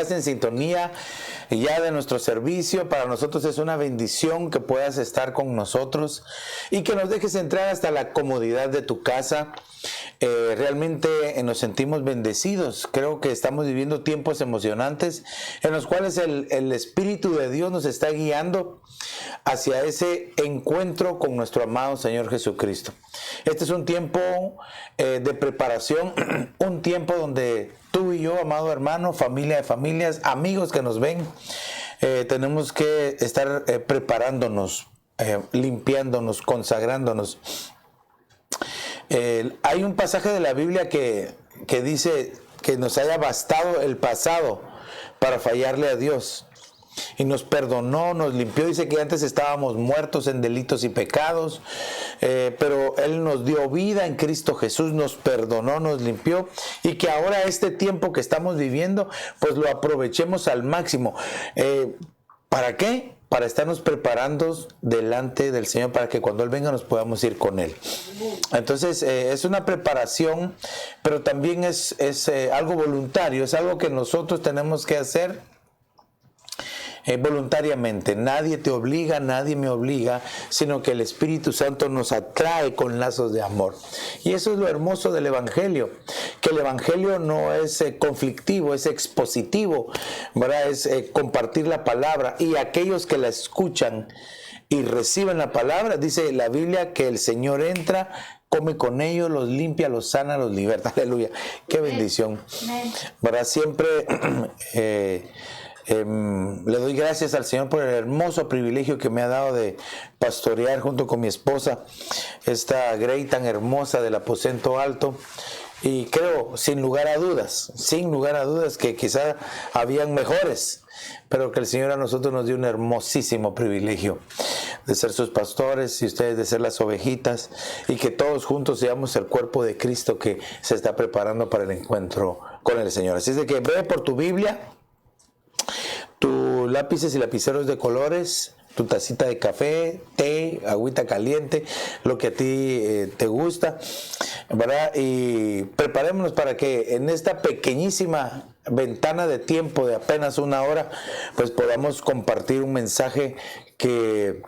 estás en sintonía ya de nuestro servicio. Para nosotros es una bendición que puedas estar con nosotros y que nos dejes entrar hasta la comodidad de tu casa. Realmente nos sentimos bendecidos. Creo que estamos viviendo tiempos emocionantes en los cuales el Espíritu de Dios nos está guiando hacia ese encuentro con nuestro amado Señor Jesucristo. Este es un tiempo de preparación, un tiempo donde tú y yo, amado hermano, familia de familias, amigos que nos ven, tenemos que estar preparándonos, limpiándonos, consagrándonos. Hay un pasaje de la Biblia que dice que nos haya bastado el pasado para fallarle a Dios. Y nos perdonó, nos limpió. Dice que antes estábamos muertos en delitos y pecados, pero Él nos dio vida en Cristo Jesús, nos perdonó, nos limpió, y que ahora este tiempo que estamos viviendo, pues lo aprovechemos al máximo. ¿Para qué? Para estarnos preparando delante del Señor, para que cuando Él venga nos podamos ir con Él. Entonces es una preparación, pero también es algo voluntario, es algo que nosotros tenemos que hacer voluntariamente. Nadie te obliga, nadie me obliga, sino que el Espíritu Santo nos atrae con lazos de amor. Y eso es lo hermoso del Evangelio, que el Evangelio no es conflictivo, es expositivo, ¿verdad? Es compartir la palabra, y aquellos que la escuchan y reciben la palabra, dice la Biblia que el Señor entra, come con ellos, los limpia, los sana, los liberta. Aleluya, qué bendición. ¿Verdad? Siempre le doy gracias al Señor por el hermoso privilegio que me ha dado de pastorear junto con mi esposa esta grey tan hermosa del aposento alto. Y creo, sin lugar a dudas, que quizá habían mejores, pero que el Señor a nosotros nos dio un hermosísimo privilegio de ser sus pastores y ustedes de ser las ovejitas, y que todos juntos seamos el cuerpo de Cristo que se está preparando para el encuentro con el Señor. Así es de que ve por tu Biblia, tus lápices y lapiceros de colores, tu tacita de café, té, agüita caliente, lo que a ti te gusta, ¿verdad? Y preparémonos para que en esta pequeñísima ventana de tiempo de apenas una hora, pues podamos compartir un mensaje que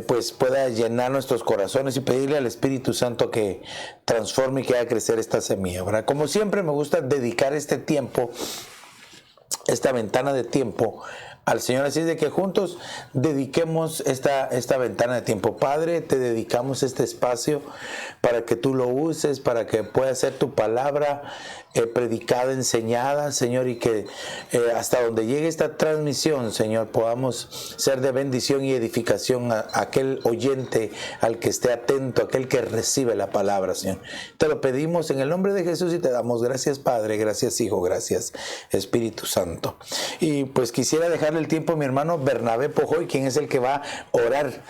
pues pueda llenar nuestros corazones, y pedirle al Espíritu Santo que transforme y que haga crecer esta semilla, ¿verdad? Como siempre me gusta dedicar este tiempo, esta ventana de tiempo al Señor. Así es de que juntos dediquemos esta ventana de tiempo. Padre, te dedicamos este espacio para que tú lo uses, para que pueda ser tu palabra predicada, enseñada, Señor, y que hasta donde llegue esta transmisión, Señor, podamos ser de bendición y edificación a aquel oyente, al que esté atento, aquel que recibe la palabra, Señor. Te lo pedimos en el nombre de Jesús y te damos gracias, Padre, gracias, Hijo, gracias, Espíritu Santo. Y pues quisiera dejarle el tiempo a mi hermano Bernabé Pojoy, quien es el que va a orar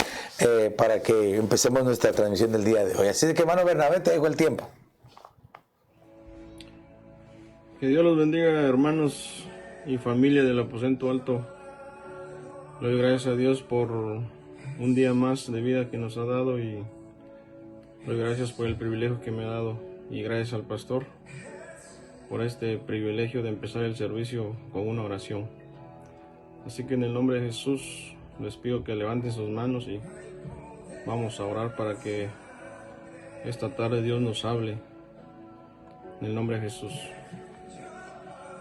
para que empecemos nuestra transmisión del día de hoy. Así que, hermano Bernabé, te dejo el tiempo. Que Dios los bendiga, hermanos y familia del aposento alto. Le doy gracias a Dios por un día más de vida que nos ha dado, y le doy gracias por el privilegio que me ha dado, y gracias al pastor por este privilegio de empezar el servicio con una oración. Así que en el nombre de Jesús les pido que levanten sus manos y vamos a orar para que esta tarde Dios nos hable. En el nombre de Jesús.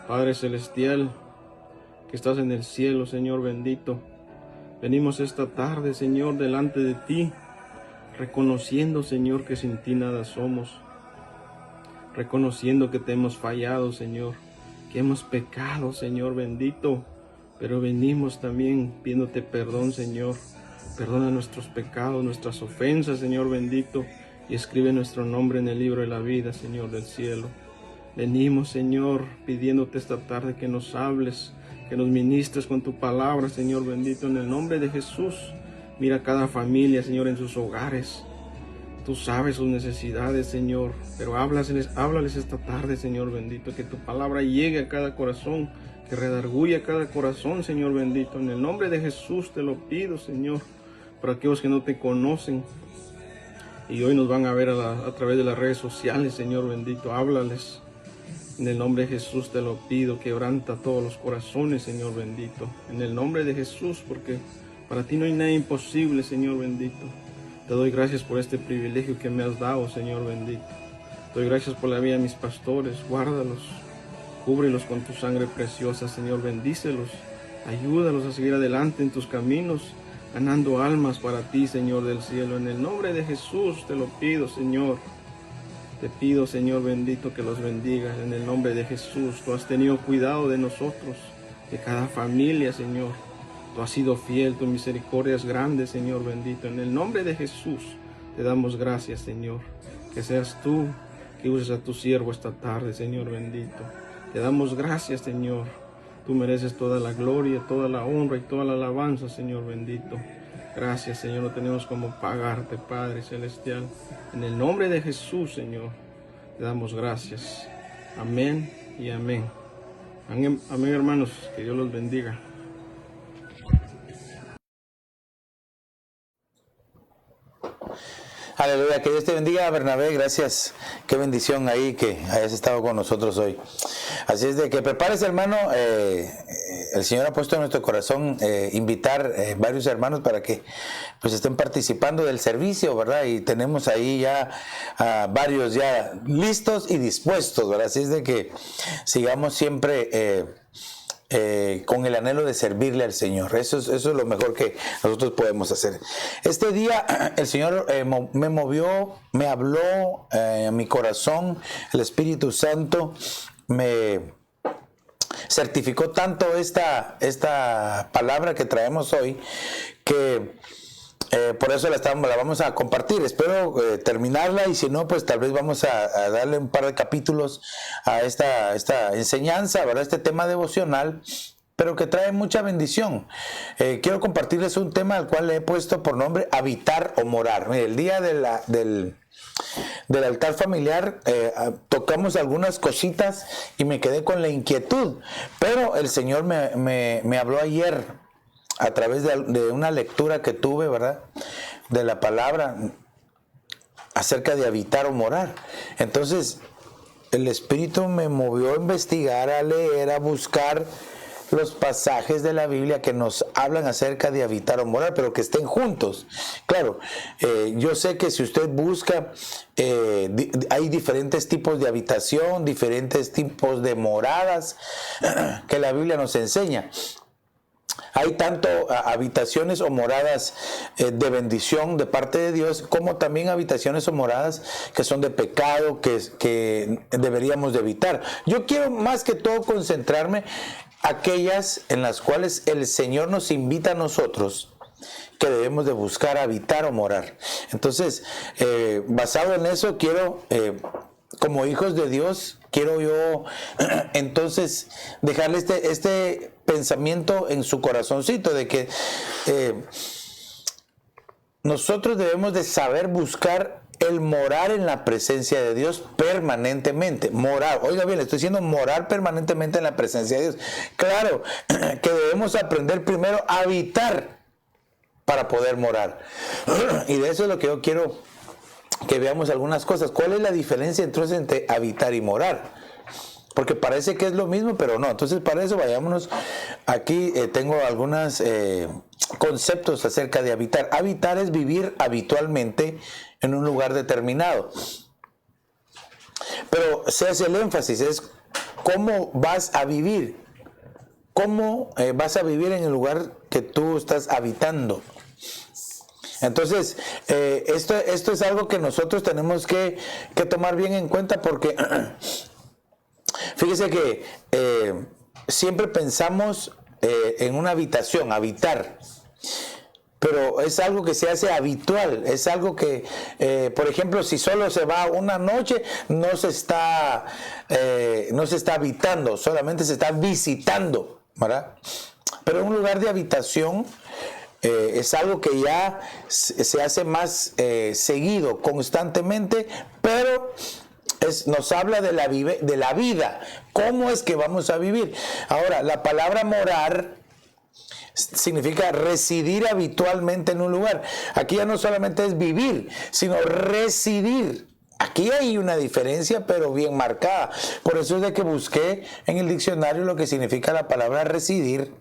Padre Celestial, que estás en el cielo, Señor bendito, venimos esta tarde, Señor, delante de ti, reconociendo, Señor, que sin ti nada somos, reconociendo que te hemos fallado, Señor, que hemos pecado, Señor bendito, pero venimos también pidiéndote perdón, Señor. Perdona nuestros pecados, nuestras ofensas, Señor bendito, y escribe nuestro nombre en el libro de la vida, Señor del cielo. Venimos, Señor, pidiéndote esta tarde que nos hables, que nos ministres con tu palabra, Señor bendito, en el nombre de Jesús. Mira cada familia, Señor, en sus hogares. Tú sabes sus necesidades, Señor, pero háblales esta tarde, Señor bendito, que tu palabra llegue a cada corazón, que redarguya cada corazón, Señor bendito. En el nombre de Jesús te lo pido, Señor, para aquellos que no te conocen y hoy nos van a ver a través de las redes sociales, Señor bendito, háblales. En el nombre de Jesús te lo pido, quebranta todos los corazones, Señor bendito. En el nombre de Jesús, porque para ti no hay nada imposible, Señor bendito. Te doy gracias por este privilegio que me has dado, Señor bendito. Te doy gracias por la vida de mis pastores, guárdalos, cúbrelos con tu sangre preciosa, Señor, bendícelos. Ayúdalos a seguir adelante en tus caminos, ganando almas para ti, Señor del cielo. En el nombre de Jesús te lo pido, Señor. Te pido, Señor bendito, que los bendigas en el nombre de Jesús. Tú has tenido cuidado de nosotros, de cada familia, Señor. Tú has sido fiel, tu misericordia es grande, Señor bendito. En el nombre de Jesús te damos gracias, Señor. Que seas tú que uses a tu siervo esta tarde, Señor bendito. Te damos gracias, Señor. Tú mereces toda la gloria, toda la honra y toda la alabanza, Señor bendito. Gracias, Señor, no tenemos cómo pagarte, Padre Celestial. En el nombre de Jesús, Señor, te damos gracias. Amén y amén. Amén, amén, hermanos. Que Dios los bendiga. Aleluya, que Dios te bendiga, Bernabé, gracias, qué bendición ahí que hayas estado con nosotros hoy. Así es de que prepares, hermano, el Señor ha puesto en nuestro corazón invitar varios hermanos para que pues estén participando del servicio, ¿verdad? Y tenemos ahí ya varios ya listos y dispuestos, ¿verdad? Así es de que sigamos siempre con el anhelo de servirle al Señor. Eso es lo mejor que nosotros podemos hacer. Este día el Señor me movió, me habló a mi corazón. El Espíritu Santo me certificó tanto esta palabra que traemos hoy, que por eso la vamos a compartir. Espero terminarla, y si no, pues tal vez vamos a darle un par de capítulos a esta enseñanza, ¿verdad? Este tema devocional, pero que trae mucha bendición. Quiero compartirles un tema al cual le he puesto por nombre habitar o morar. Mire, el día del altar familiar tocamos algunas cositas y me quedé con la inquietud, pero el Señor me habló ayer a través de una lectura que tuve, ¿verdad?, de la palabra acerca de habitar o morar. Entonces el Espíritu me movió a investigar, a leer, a buscar los pasajes de la Biblia que nos hablan acerca de habitar o morar, pero que estén juntos. Claro, yo sé que si usted busca, hay diferentes tipos de habitación, diferentes tipos de moradas que la Biblia nos enseña. Hay tanto habitaciones o moradas de bendición de parte de Dios, como también habitaciones o moradas que son de pecado, que deberíamos de evitar. Yo quiero más que todo concentrarme aquellas en las cuales el Señor nos invita a nosotros que debemos de buscar habitar o morar. Entonces, basado en eso, quiero, como hijos de Dios, quiero yo entonces dejarle este pensamiento en su corazoncito de que nosotros debemos de saber buscar el morar en la presencia de Dios permanentemente. Morar, oiga bien, le estoy diciendo morar permanentemente en la presencia de Dios. Claro que debemos aprender primero a habitar para poder morar. Y de eso es lo que yo quiero que veamos algunas cosas. ¿Cuál es la diferencia entonces entre habitar y morar? Porque parece que es lo mismo, pero no. Entonces, para eso vayámonos. Aquí tengo algunos conceptos acerca de habitar. Habitar es vivir habitualmente en un lugar determinado. Pero se hace el énfasis, es cómo vas a vivir. ¿Cómo vas a vivir en el lugar que tú estás habitando? Entonces, esto es algo que nosotros tenemos que tomar bien en cuenta, porque fíjese que siempre pensamos en una habitación, habitar, pero es algo que se hace habitual, es algo que, por ejemplo, si solo se va una noche, no se está habitando, solamente se está visitando, ¿verdad? Pero un lugar de habitación es algo que ya se hace más seguido, constantemente, pero nos habla de la vida. ¿Cómo es que vamos a vivir? Ahora, la palabra morar significa residir habitualmente en un lugar. Aquí ya no solamente es vivir, sino residir Aquí hay una diferencia, pero bien marcada. Por eso es de que busqué en el diccionario lo que significa la palabra residir.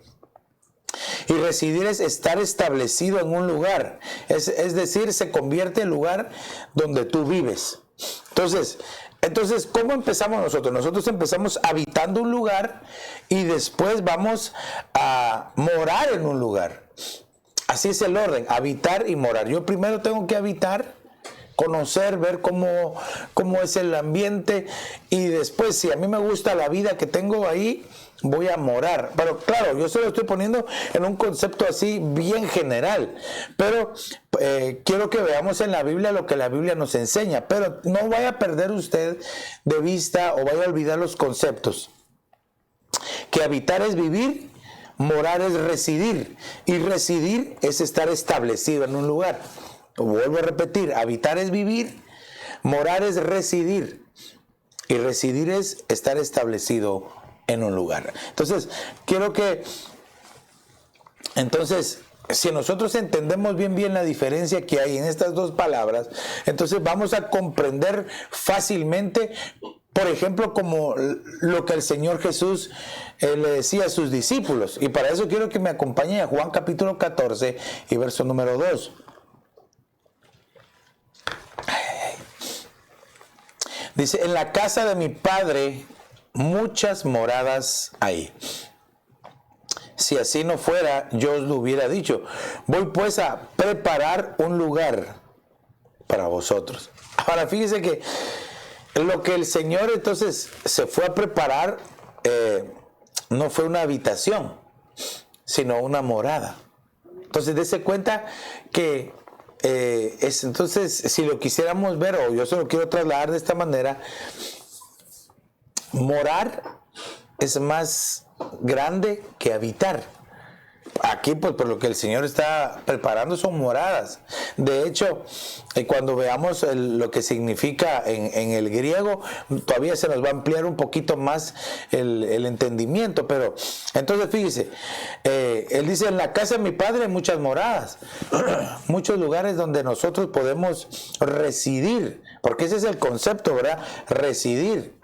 Y residir es estar establecido en un lugar. Es decir, se convierte en el lugar donde tú vives. Entonces, ¿cómo empezamos nosotros? Nosotros empezamos habitando un lugar y después vamos a morar en un lugar. Así es el orden, habitar y morar. Yo primero tengo que habitar, conocer, ver cómo es el ambiente, y después, si a mí me gusta la vida que tengo ahí, voy a morar. Pero claro, yo se lo estoy poniendo en un concepto así bien general, pero quiero que veamos en la Biblia lo que la Biblia nos enseña, pero no vaya a perder usted de vista o vaya a olvidar los conceptos. Que habitar es vivir, morar es residir, y residir es estar establecido en un lugar. Vuelvo a repetir, habitar es vivir, morar es residir, y residir es estar establecido en un lugar. Entonces, quiero que, si nosotros entendemos bien la diferencia que hay en estas dos palabras, entonces vamos a comprender fácilmente, por ejemplo, como lo que el Señor Jesús le decía a sus discípulos. Y para eso quiero que me acompañen a Juan capítulo 14 y verso número 2. Dice, en la casa de mi Padre muchas moradas hay. Si así no fuera, yo os lo hubiera dicho. Voy pues a preparar un lugar para vosotros. Ahora fíjese que lo que el Señor entonces se fue a preparar no fue una habitación, sino una morada. Entonces dése cuenta que entonces, si lo quisiéramos ver, o yo se lo quiero trasladar de esta manera, morar es más grande que habitar. Aquí, pues, por lo que el Señor está preparando son moradas. De hecho, cuando veamos lo que significa en el griego, todavía se nos va a ampliar un poquito más el entendimiento. Pero, entonces, fíjese, él dice, en la casa de mi Padre hay muchas moradas, muchos lugares donde nosotros podemos residir, porque ese es el concepto, ¿verdad? Residir.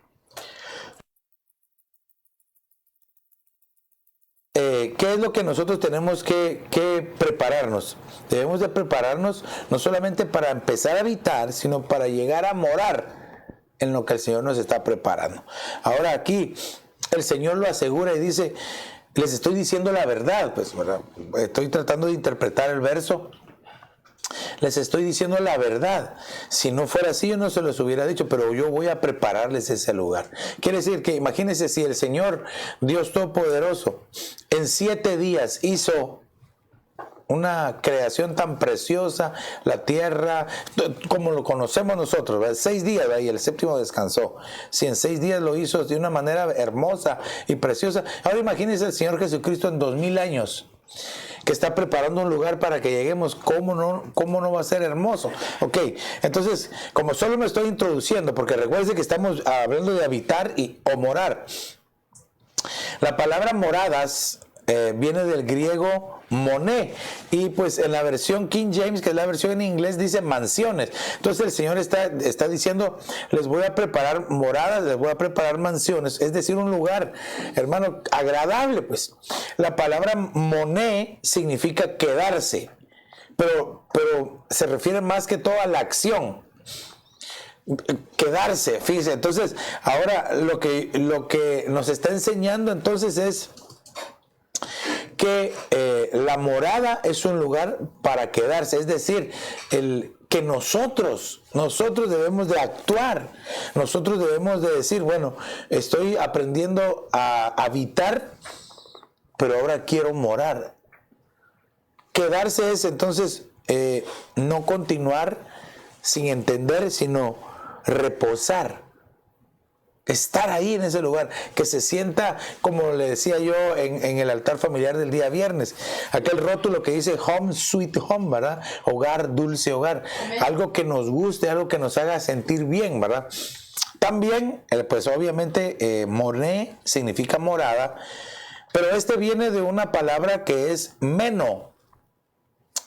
¿Qué es lo que nosotros tenemos que prepararnos? Debemos de prepararnos no solamente para empezar a habitar, sino para llegar a morar en lo que el Señor nos está preparando. Ahora aquí el Señor lo asegura y dice, les estoy diciendo la verdad, pues, ¿verdad? Estoy tratando de interpretar el verso. Les estoy diciendo la verdad. Si no fuera así, yo no se los hubiera dicho, pero yo voy a prepararles ese lugar. Quiere decir que imagínense si el Señor, Dios Todopoderoso, en 7 días hizo una creación tan preciosa, la tierra, como lo conocemos nosotros, ¿verdad? 6 días, ¿verdad? Y el 7º descansó. Si en 6 días lo hizo de una manera hermosa y preciosa, ahora imagínense el Señor Jesucristo en 2000 años. Que está preparando un lugar para que lleguemos, ¿cómo no va a ser hermoso? Ok, entonces, como solo me estoy introduciendo, porque recuerden que estamos hablando de habitar o morar. La palabra moradas viene del griego moné, y pues en la versión King James, que es la versión en inglés, dice mansiones. Entonces el Señor está diciendo, les voy a preparar moradas, les voy a preparar mansiones, es decir, un lugar, hermano, agradable. Pues la palabra moné significa quedarse, pero se refiere más que todo a la acción. Quedarse, fíjense. Entonces ahora lo que nos está enseñando entonces es que la morada es un lugar para quedarse, es decir, que nosotros debemos de actuar, nosotros debemos de decir, bueno, estoy aprendiendo a habitar, pero ahora quiero morar. Quedarse es entonces no continuar sin entender, sino reposar. Estar ahí en ese lugar, que se sienta, como le decía yo en el altar familiar del día viernes, aquel rótulo que dice Home Sweet Home, ¿verdad? Hogar, dulce hogar. Amén. Algo que nos guste, algo que nos haga sentir bien, ¿verdad? También, pues obviamente, moné significa morada, pero viene de una palabra que es meno.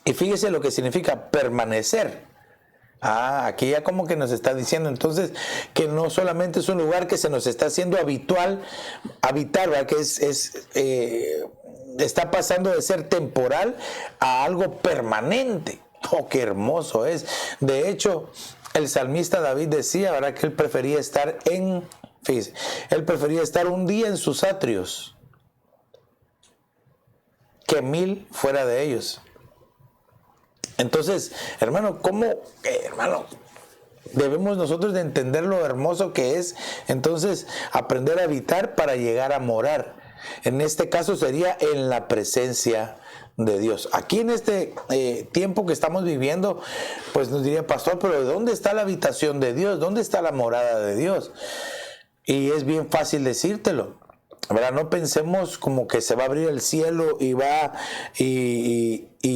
Y fíjese lo que significa permanecer. Aquí ya como que nos está diciendo entonces que no solamente es un lugar que se nos está haciendo habitual, habitar, ¿verdad? Que está pasando de ser temporal a algo permanente. Oh, qué hermoso es. De hecho, el salmista David decía, ¿verdad?, que él prefería estar él prefería estar un día en sus atrios que 1000 fuera de ellos. Entonces, hermano, debemos nosotros de entender lo hermoso que es, entonces, aprender a habitar para llegar a morar. En este caso sería en la presencia de Dios. Aquí en este tiempo que estamos viviendo, pues nos diría, pastor, pero ¿dónde está la habitación de Dios? ¿Dónde está la morada de Dios? Y es bien fácil decírtelo, ¿verdad? No pensemos como que se va a abrir el cielo y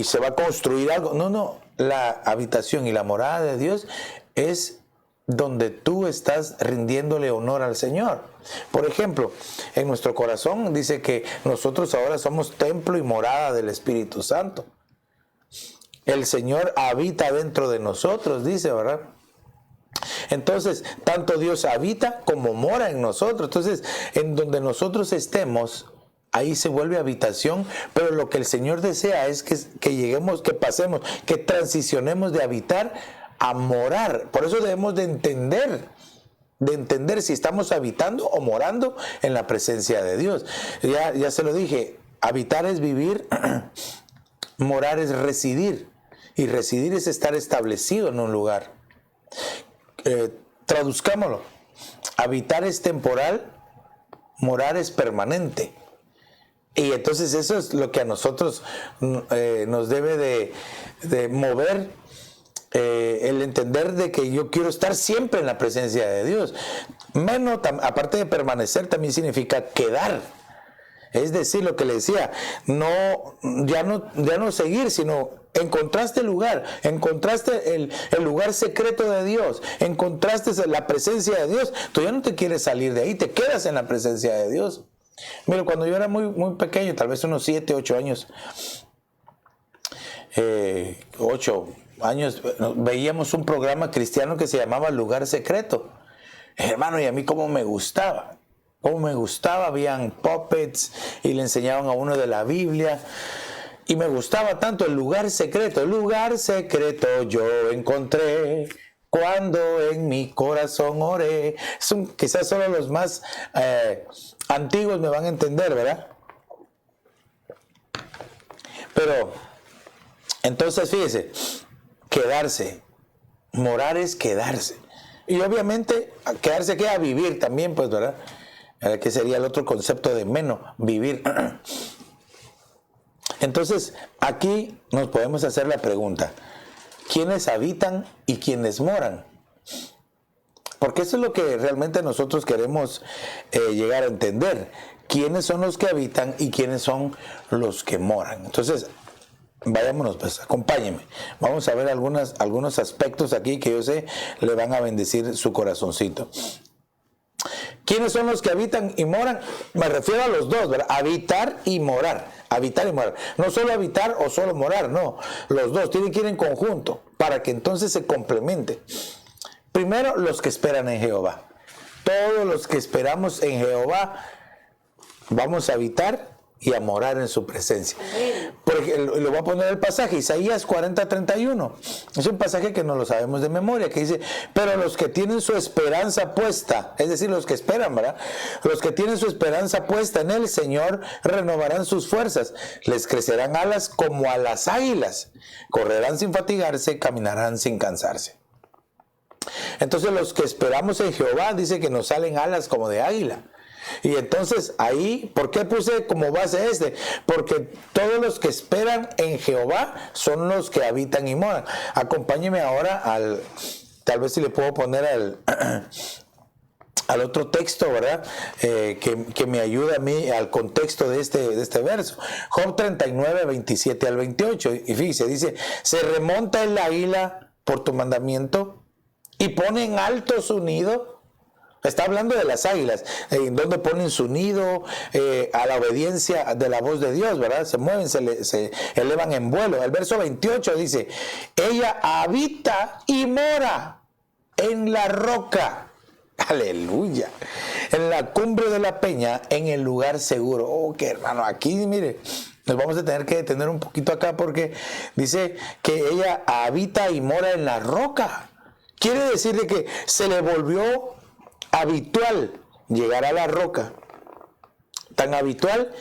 se va a construir algo. No, la habitación y la morada de Dios es donde tú estás rindiéndole honor al Señor. Por ejemplo, en nuestro corazón dice que nosotros ahora somos templo y morada del Espíritu Santo. El Señor habita dentro de nosotros, dice, ¿verdad? Entonces, tanto Dios habita como mora en nosotros. Entonces, en donde nosotros estemos, ahí se vuelve habitación, pero lo que el Señor desea es que lleguemos, que pasemos, que transicionemos de habitar a morar. Por eso debemos de entender si estamos habitando o morando en la presencia de Dios. Ya se lo dije, habitar es vivir, morar es residir, y residir es estar establecido en un lugar. Traduzcámoslo, habitar es temporal, morar es permanente. Y entonces eso es lo que a nosotros nos debe de mover, el entender de que yo quiero estar siempre en la presencia de Dios. Aparte de permanecer, también significa quedar. Es decir, lo que le decía, ya no seguir, sino encontraste el lugar, encontraste el lugar secreto de Dios, encontraste la presencia de Dios, tú ya no te quieres salir de ahí, te quedas en la presencia de Dios. Mira, cuando yo era muy, muy pequeño, tal vez unos 7, 8 años, 8 años, veíamos un programa cristiano que se llamaba Lugar Secreto. Hermano, y a mí cómo me gustaba, habían puppets y le enseñaban a uno de la Biblia. Y me gustaba tanto el lugar secreto yo encontré cuando en mi corazón oré. Quizás solo los más antiguos me van a entender, ¿verdad? Pero, entonces fíjese, quedarse, morar es quedarse. Y obviamente, quedarse queda vivir también, pues, ¿verdad? Que sería el otro concepto de vivir. Entonces, aquí nos podemos hacer la pregunta, ¿quiénes habitan y quiénes moran? Porque eso es lo que realmente nosotros queremos llegar a entender. ¿Quiénes son los que habitan y quiénes son los que moran? Entonces, vayámonos, pues, acompáñenme. Vamos a ver algunos aspectos aquí que yo sé le van a bendecir su corazoncito. ¿Quiénes son los que habitan y moran? Me refiero a los dos, ¿verdad? Habitar y morar. Habitar y morar. No solo habitar o solo morar, no. Los dos tienen que ir en conjunto para que entonces se complemente. Primero, los que esperan en Jehová. Todos los que esperamos en Jehová vamos a habitar y a morar en su presencia. Porque le voy a poner el pasaje, Isaías 40:31. Es un pasaje que no lo sabemos de memoria, que dice, pero los que tienen su esperanza puesta, es decir, los que esperan, ¿verdad? Los que tienen su esperanza puesta en el Señor renovarán sus fuerzas, les crecerán alas como a las águilas, correrán sin fatigarse, caminarán sin cansarse. Entonces los que esperamos en Jehová, dice que nos salen alas como de águila. Y entonces ahí, ¿por qué puse como base Porque todos los que esperan en Jehová son los que habitan y moran. Acompáñeme ahora tal vez si le puedo poner al otro texto, ¿verdad? Que me ayuda a mí al contexto de este verso. Job 39, 27 al 28. Y fíjese, dice, se remonta el águila por tu mandamiento y pone en alto su nido. Está hablando de las águilas, en donde ponen su nido a la obediencia de la voz de Dios, ¿verdad? Se mueven, se elevan en vuelo. El verso 28 dice, ella habita y mora en la roca. Aleluya. En la cumbre de la peña, en el lugar seguro. Oh, que hermano, aquí mire, nos vamos a tener que detener un poquito acá porque dice que ella habita y mora en la roca. Quiere decir de que se le volvió habitual llegar a la roca, tan habitual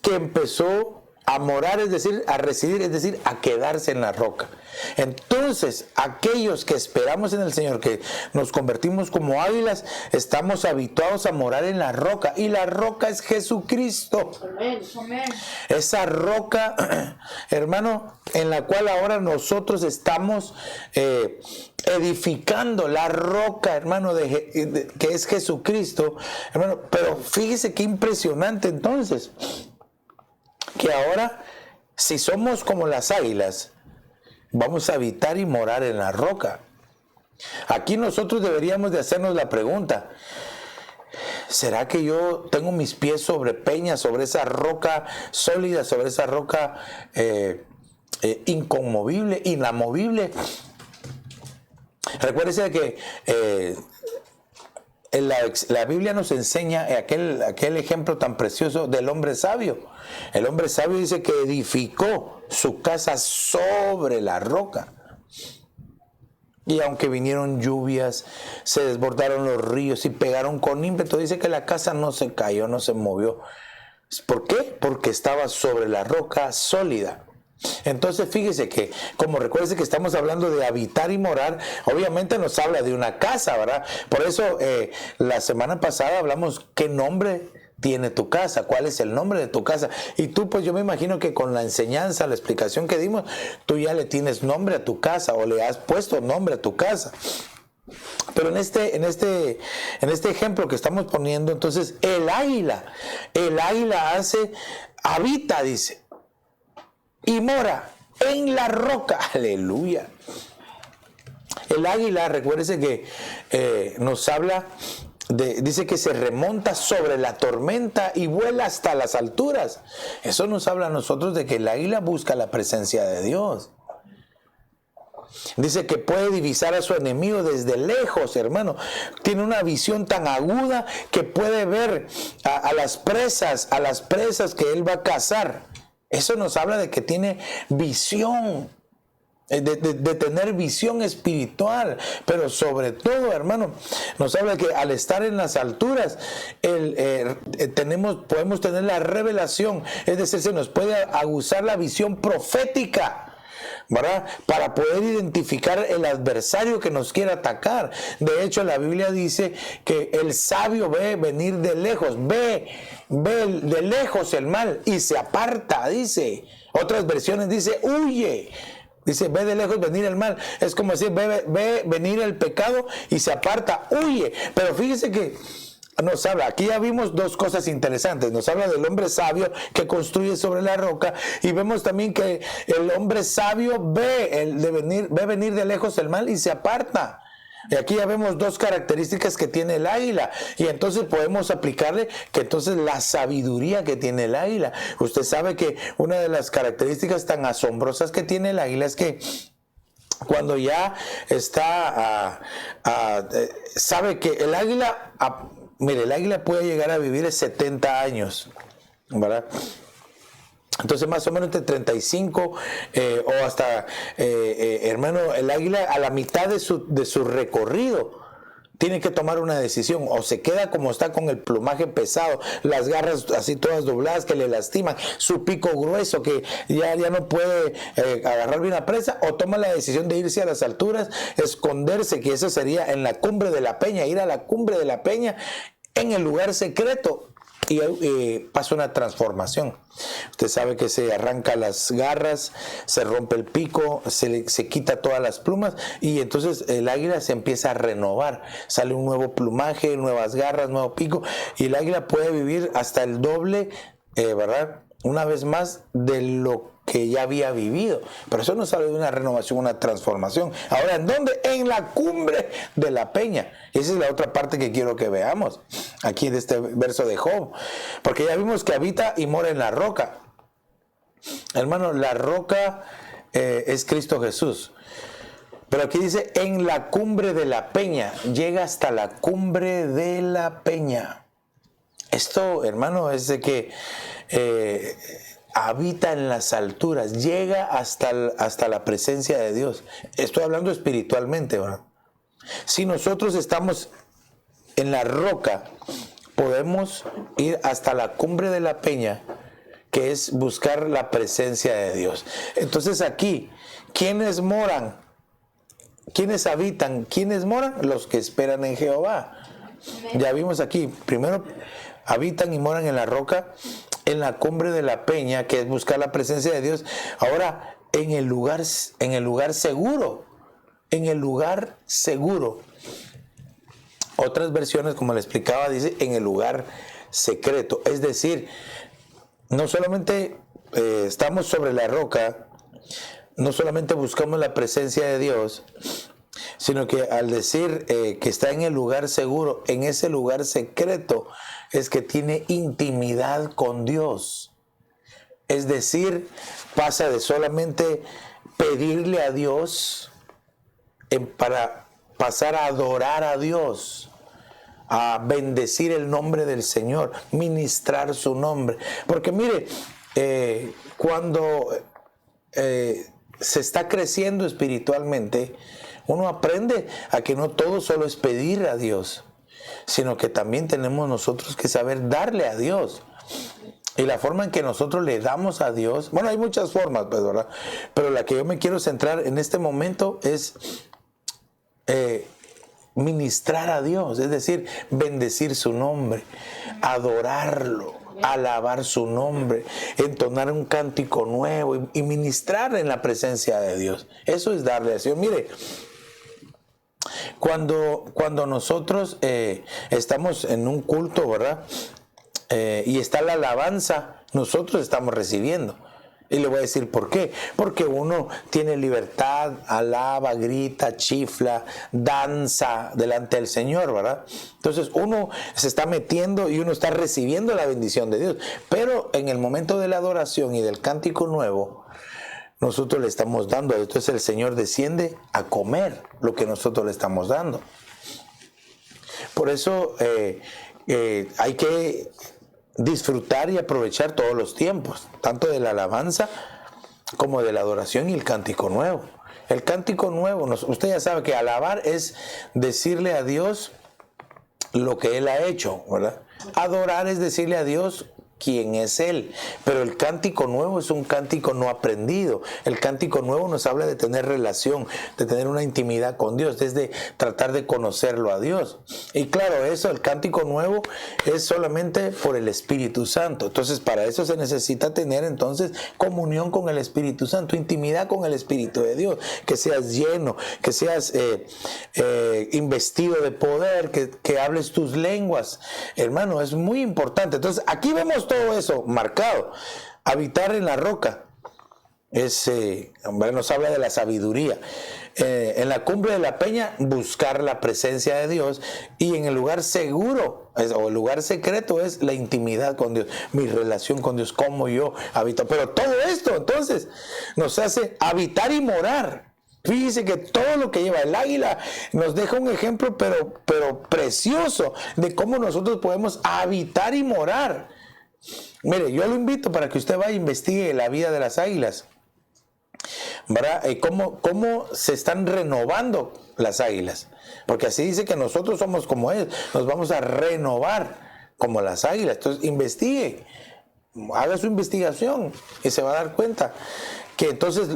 que empezó a morar, es decir, a residir, es decir, a quedarse en la roca. Entonces, aquellos que esperamos en el Señor, que nos convertimos como águilas, estamos habituados a morar en la roca, y la roca es Jesucristo. Amén, amén. Esa roca, hermano, en la cual ahora nosotros estamos edificando, la roca, hermano, que es Jesucristo, hermano. Pero fíjese qué impresionante entonces, que ahora, si somos como las águilas, vamos a habitar y morar en la roca. Aquí nosotros deberíamos de hacernos la pregunta: ¿será que yo tengo mis pies sobre peña, sobre esa roca sólida, sobre esa roca inconmovible, inamovible? Recuérdese que la Biblia nos enseña aquel ejemplo tan precioso del hombre sabio. El hombre sabio dice que edificó su casa sobre la roca. Y aunque vinieron lluvias, se desbordaron los ríos y pegaron con ímpetu, dice que la casa no se cayó, no se movió. ¿Por qué? Porque estaba sobre la roca sólida. Entonces fíjese que, como recuerde que estamos hablando de habitar y morar, obviamente nos habla de una casa, ¿verdad? Por eso la semana pasada hablamos qué nombre tiene tu casa, cuál es el nombre de tu casa. Y tú, pues yo me imagino que con la enseñanza, la explicación que dimos, tú ya le tienes nombre a tu casa o le has puesto nombre a tu casa. Pero en este ejemplo que estamos poniendo, entonces el águila habita, dice, y mora en la roca. Aleluya. El águila, recuérdese que nos habla dice que se remonta sobre la tormenta y vuela hasta las alturas. Eso nos habla a nosotros de que el águila busca la presencia de Dios. Dice que puede divisar a su enemigo desde lejos, hermano. Tiene una visión tan aguda que puede ver a las presas que él va a cazar. Eso nos habla de que tiene visión, de tener visión espiritual, pero sobre todo, hermano, nos habla de que al estar en las alturas, podemos tener la revelación, es decir, se nos puede aguzar la visión profética, ¿verdad? Para poder identificar el adversario que nos quiere atacar. De hecho, la Biblia dice que el sabio ve venir de lejos, ve de lejos el mal y se aparta, dice. Otras versiones dice huye. Dice, ve de lejos venir el mal. Es como decir, ve venir el pecado y se aparta, huye. Pero fíjese que nos habla, aquí ya vimos dos cosas interesantes. Nos habla del hombre sabio que construye sobre la roca, y vemos también que el hombre sabio ve venir de lejos el mal y se aparta. Y aquí ya vemos dos características que tiene el águila, y entonces podemos aplicarle que entonces la sabiduría que tiene el águila. Usted sabe que una de las características tan asombrosas que tiene el águila es que cuando ya está, sabe que el águila, mire, el águila puede llegar a vivir 70 años, ¿verdad? Entonces más o menos entre 35 o hasta, hermano, el águila a la mitad de su recorrido tiene que tomar una decisión: o se queda como está con el plumaje pesado, las garras así todas dobladas que le lastiman, su pico grueso que ya no puede agarrar bien la presa, o toma la decisión de irse a las alturas, esconderse, que eso sería en la cumbre de la peña, ir a la cumbre de la peña en el lugar secreto. Y pasa una transformación. Usted sabe que se arranca las garras, se rompe el pico, se quita todas las plumas, y entonces el águila se empieza a renovar. Sale un nuevo plumaje, nuevas garras, nuevo pico, y el águila puede vivir hasta el doble, ¿verdad? Una vez más de lo que ya había vivido. Pero eso nos habla de una renovación, una transformación. Ahora, ¿en dónde? En la cumbre de la peña. Esa es la otra parte que quiero que veamos aquí de este verso de Job. Porque ya vimos que habita y mora en la roca. Hermano, la roca es Cristo Jesús. Pero aquí dice, en la cumbre de la peña. Llega hasta la cumbre de la peña. Esto, hermano, es de que habita en las alturas, llega hasta la presencia de Dios. Estoy hablando espiritualmente, ¿verdad? Si nosotros estamos en la roca, podemos ir hasta la cumbre de la peña, que es buscar la presencia de Dios. Entonces aquí, ¿quiénes moran? ¿Quiénes habitan? ¿Quiénes moran? Los que esperan en Jehová. Ya vimos aquí, primero habitan y moran en la roca, en la cumbre de la peña, que es buscar la presencia de Dios. Ahora, en el lugar seguro, en el lugar seguro. Otras versiones, como le explicaba, dice en el lugar secreto. Es decir, no solamente estamos sobre la roca, no solamente buscamos la presencia de Dios, sino que al decir que está en el lugar seguro, en ese lugar secreto, es que tiene intimidad con Dios. Es decir, pasa de solamente pedirle a Dios para pasar a adorar a Dios, a bendecir el nombre del Señor, ministrar su nombre. Porque mire, cuando se está creciendo espiritualmente, uno aprende a que no todo solo es pedir a Dios, sino que también tenemos nosotros que saber darle a Dios. Y la forma en que nosotros le damos a Dios, bueno, hay muchas formas, pues, ¿verdad? Pero la que yo me quiero centrar en este momento es ministrar a Dios, es decir, bendecir su nombre, adorarlo, alabar su nombre, entonar un cántico nuevo y ministrar en la presencia de Dios. Eso es darle a Dios. Mire, cuando nosotros estamos en un culto, ¿verdad? Y está la alabanza, nosotros estamos recibiendo. Y le voy a decir por qué. Porque uno tiene libertad, alaba, grita, chifla, danza delante del Señor, ¿verdad? Entonces uno se está metiendo y uno está recibiendo la bendición de Dios. Pero en el momento de la adoración y del cántico nuevo, nosotros le estamos dando. Entonces el Señor desciende a comer lo que nosotros le estamos dando. Por eso hay que disfrutar y aprovechar todos los tiempos, tanto de la alabanza como de la adoración y el cántico nuevo. El cántico nuevo, usted ya sabe que alabar es decirle a Dios lo que Él ha hecho, ¿verdad? Adorar es decirle a Dios quién es Él. Pero el cántico nuevo es un cántico no aprendido. El cántico nuevo nos habla de tener relación, de tener una intimidad con Dios, desde tratar de conocerlo a Dios. Y claro, eso, el cántico nuevo es solamente por el Espíritu Santo. Entonces, para eso se necesita tener entonces comunión con el Espíritu Santo, intimidad con el Espíritu de Dios, que seas lleno, que seas investido de poder, que hables tus lenguas. Hermano, es muy importante. Entonces, aquí vemos todo eso marcado. Habitar en la roca nos habla de la sabiduría. En la cumbre de la peña, buscar la presencia de Dios, y en el lugar seguro o el lugar secreto es la intimidad con Dios, mi relación con Dios, cómo yo habito. Pero todo esto entonces nos hace habitar y morar. Fíjese que todo lo que lleva el águila nos deja un ejemplo pero precioso de cómo nosotros podemos habitar y morar. Mire, yo lo invito para que usted vaya e investigue la vida de las águilas, ¿verdad? Cómo se están renovando las águilas, porque así dice que nosotros somos como ellos, nos vamos a renovar como las águilas. Entonces investigue, haga su investigación y se va a dar cuenta que entonces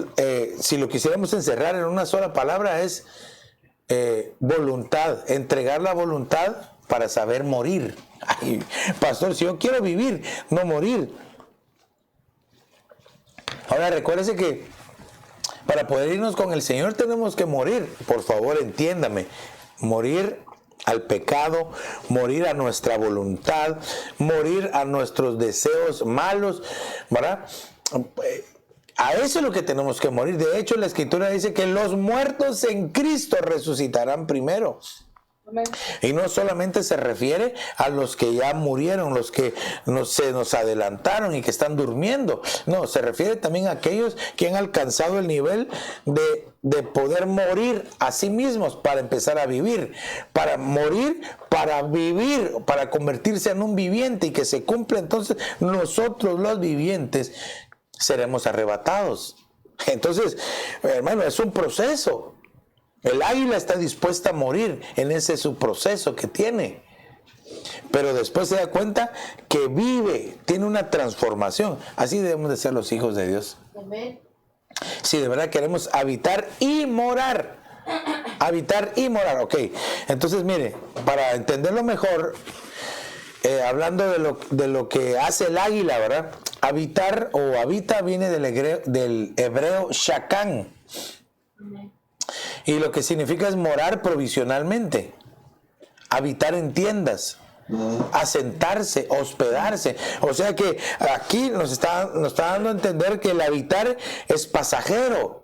si lo quisiéramos encerrar en una sola palabra es voluntad, entregar la voluntad para saber morir. Ay, pastor, si yo quiero vivir, no morir. Ahora recuérdese que para poder irnos con el Señor tenemos que morir. Por favor, entiéndame. Morir al pecado, morir a nuestra voluntad, morir a nuestros deseos malos, ¿verdad? A eso es lo que tenemos que morir. De hecho, la Escritura dice que los muertos en Cristo resucitarán primero. Amén. Y no solamente se refiere a los que ya murieron, los que se nos adelantaron y que están durmiendo. No, se refiere también a aquellos que han alcanzado el nivel de poder morir a sí mismos para empezar a vivir. Para morir, para vivir, para convertirse en un viviente y que se cumpla. Entonces nosotros los vivientes seremos arrebatados. Entonces, hermano, es un proceso. El águila está dispuesta a morir en ese su proceso que tiene. Pero después se da cuenta que vive, tiene una transformación. Así debemos de ser los hijos de Dios. Amén. Si de verdad queremos habitar y morar. Habitar y morar, ok. Entonces, mire, para entenderlo mejor, hablando de lo que hace el águila, ¿verdad? Habitar o habita viene del hebreo shakán. Amén. Y lo que significa es morar provisionalmente, habitar en tiendas, asentarse, hospedarse. O sea que aquí nos está dando a entender que el habitar es pasajero.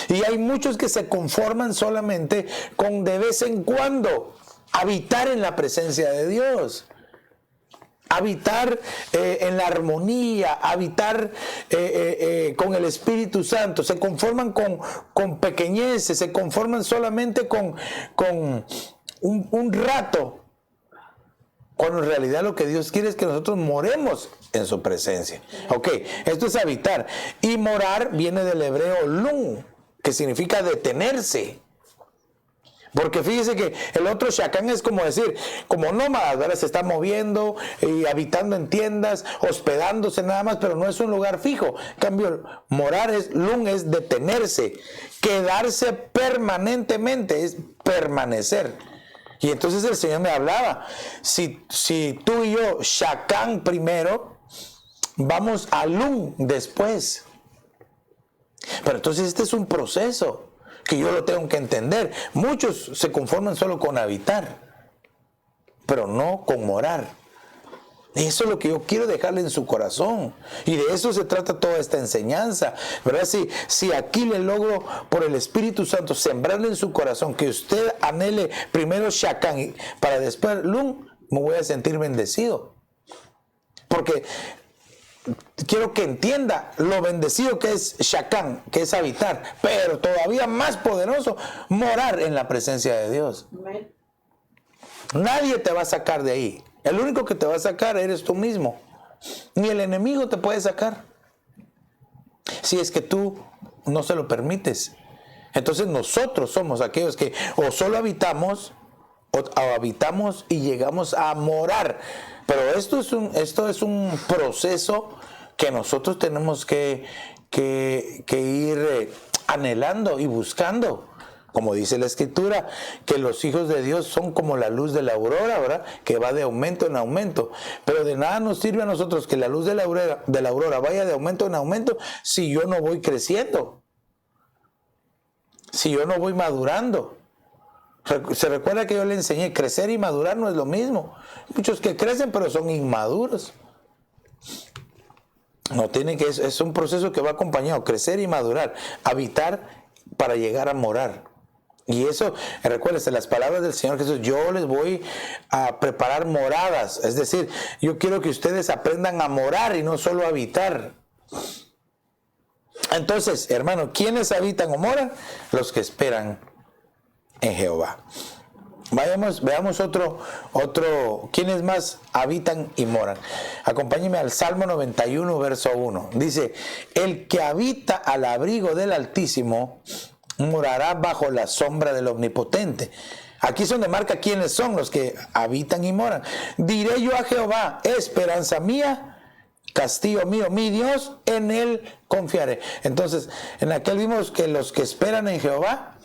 Y hay muchos que se conforman solamente con de vez en cuando habitar en la presencia de Dios. Habitar en la armonía, habitar con el Espíritu Santo. Se conforman con pequeñeces, se conforman solamente con un rato. Cuando en realidad lo que Dios quiere es que nosotros moremos en su presencia. Ok, esto es habitar. Y morar viene del hebreo lun, que significa detenerse. Porque fíjese que el otro shakán es como decir, como nómada, ¿verdad? Se está moviendo y habitando en tiendas, hospedándose nada más, pero no es un lugar fijo. En cambio, morar lun es detenerse, quedarse permanentemente, es permanecer. Y entonces el Señor me hablaba, si tú y yo, shakán primero, vamos a lun después. Pero entonces este es un proceso que yo lo tengo que entender. Muchos se conforman solo con habitar, pero no con morar. Eso es lo que yo quiero dejarle en su corazón. Y de eso se trata toda esta enseñanza, ¿verdad? Si aquí le logro por el Espíritu Santo sembrarle en su corazón que usted anhele primero shakán para después lun, me voy a sentir bendecido. Porque quiero que entienda lo bendecido que es shakán, que es habitar, pero todavía más poderoso, morar en la presencia de Dios. Nadie te va a sacar de ahí. El único que te va a sacar eres tú mismo. Ni el enemigo te puede sacar, si es que tú no se lo permites. Entonces nosotros somos aquellos que o solo habitamos o habitamos y llegamos a morar. Pero esto es un proceso que nosotros tenemos que ir anhelando y buscando. Como dice la Escritura, que los hijos de Dios son como la luz de la aurora, ¿verdad? Que va de aumento en aumento. Pero de nada nos sirve a nosotros que la luz de la aurora vaya de aumento en aumento si yo no voy creciendo, si yo no voy madurando. Se recuerda que yo le enseñé, crecer y madurar no es lo mismo. Muchos que crecen pero son inmaduros. No tienen que, es un proceso que va acompañado, crecer y madurar, habitar para llegar a morar. Y eso, recuérdense, las palabras del Señor Jesús, yo les voy a preparar moradas. Es decir, yo quiero que ustedes aprendan a morar y no solo a habitar. Entonces, hermano, ¿quiénes habitan o moran? Los que esperan en Jehová. Veamos otro, ¿quiénes más habitan y moran? Acompáñenme al Salmo 91, verso 1. Dice, el que habita al abrigo del Altísimo morará bajo la sombra del Omnipotente. Aquí es donde marca quiénes son los que habitan y moran. Diré yo a Jehová, esperanza mía, castillo mío, mi Dios, en él confiaré. Entonces, en aquel vimos que los que esperan en Jehová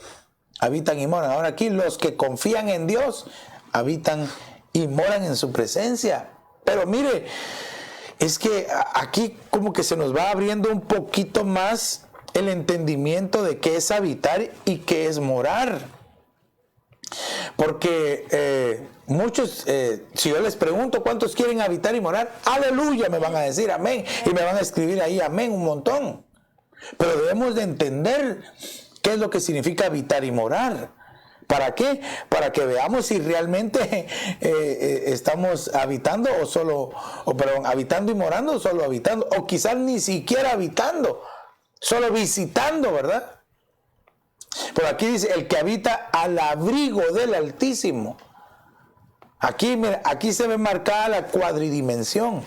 habitan y moran. Ahora aquí los que confían en Dios habitan y moran en su presencia. Pero mire, es que aquí como que se nos va abriendo un poquito más el entendimiento de qué es habitar y qué es morar. Porque muchos, si yo les pregunto cuántos quieren habitar y morar, aleluya, me van a decir amén, y me van a escribir ahí amén un montón. Pero debemos de entender qué es lo que significa habitar y morar. ¿Para qué? Para que veamos si realmente estamos habitando habitando y morando, o solo habitando, o quizás ni siquiera habitando, solo visitando, ¿verdad? Por aquí dice, el que habita al abrigo del Altísimo. Aquí, mira, aquí se ve marcada la cuadridimensión,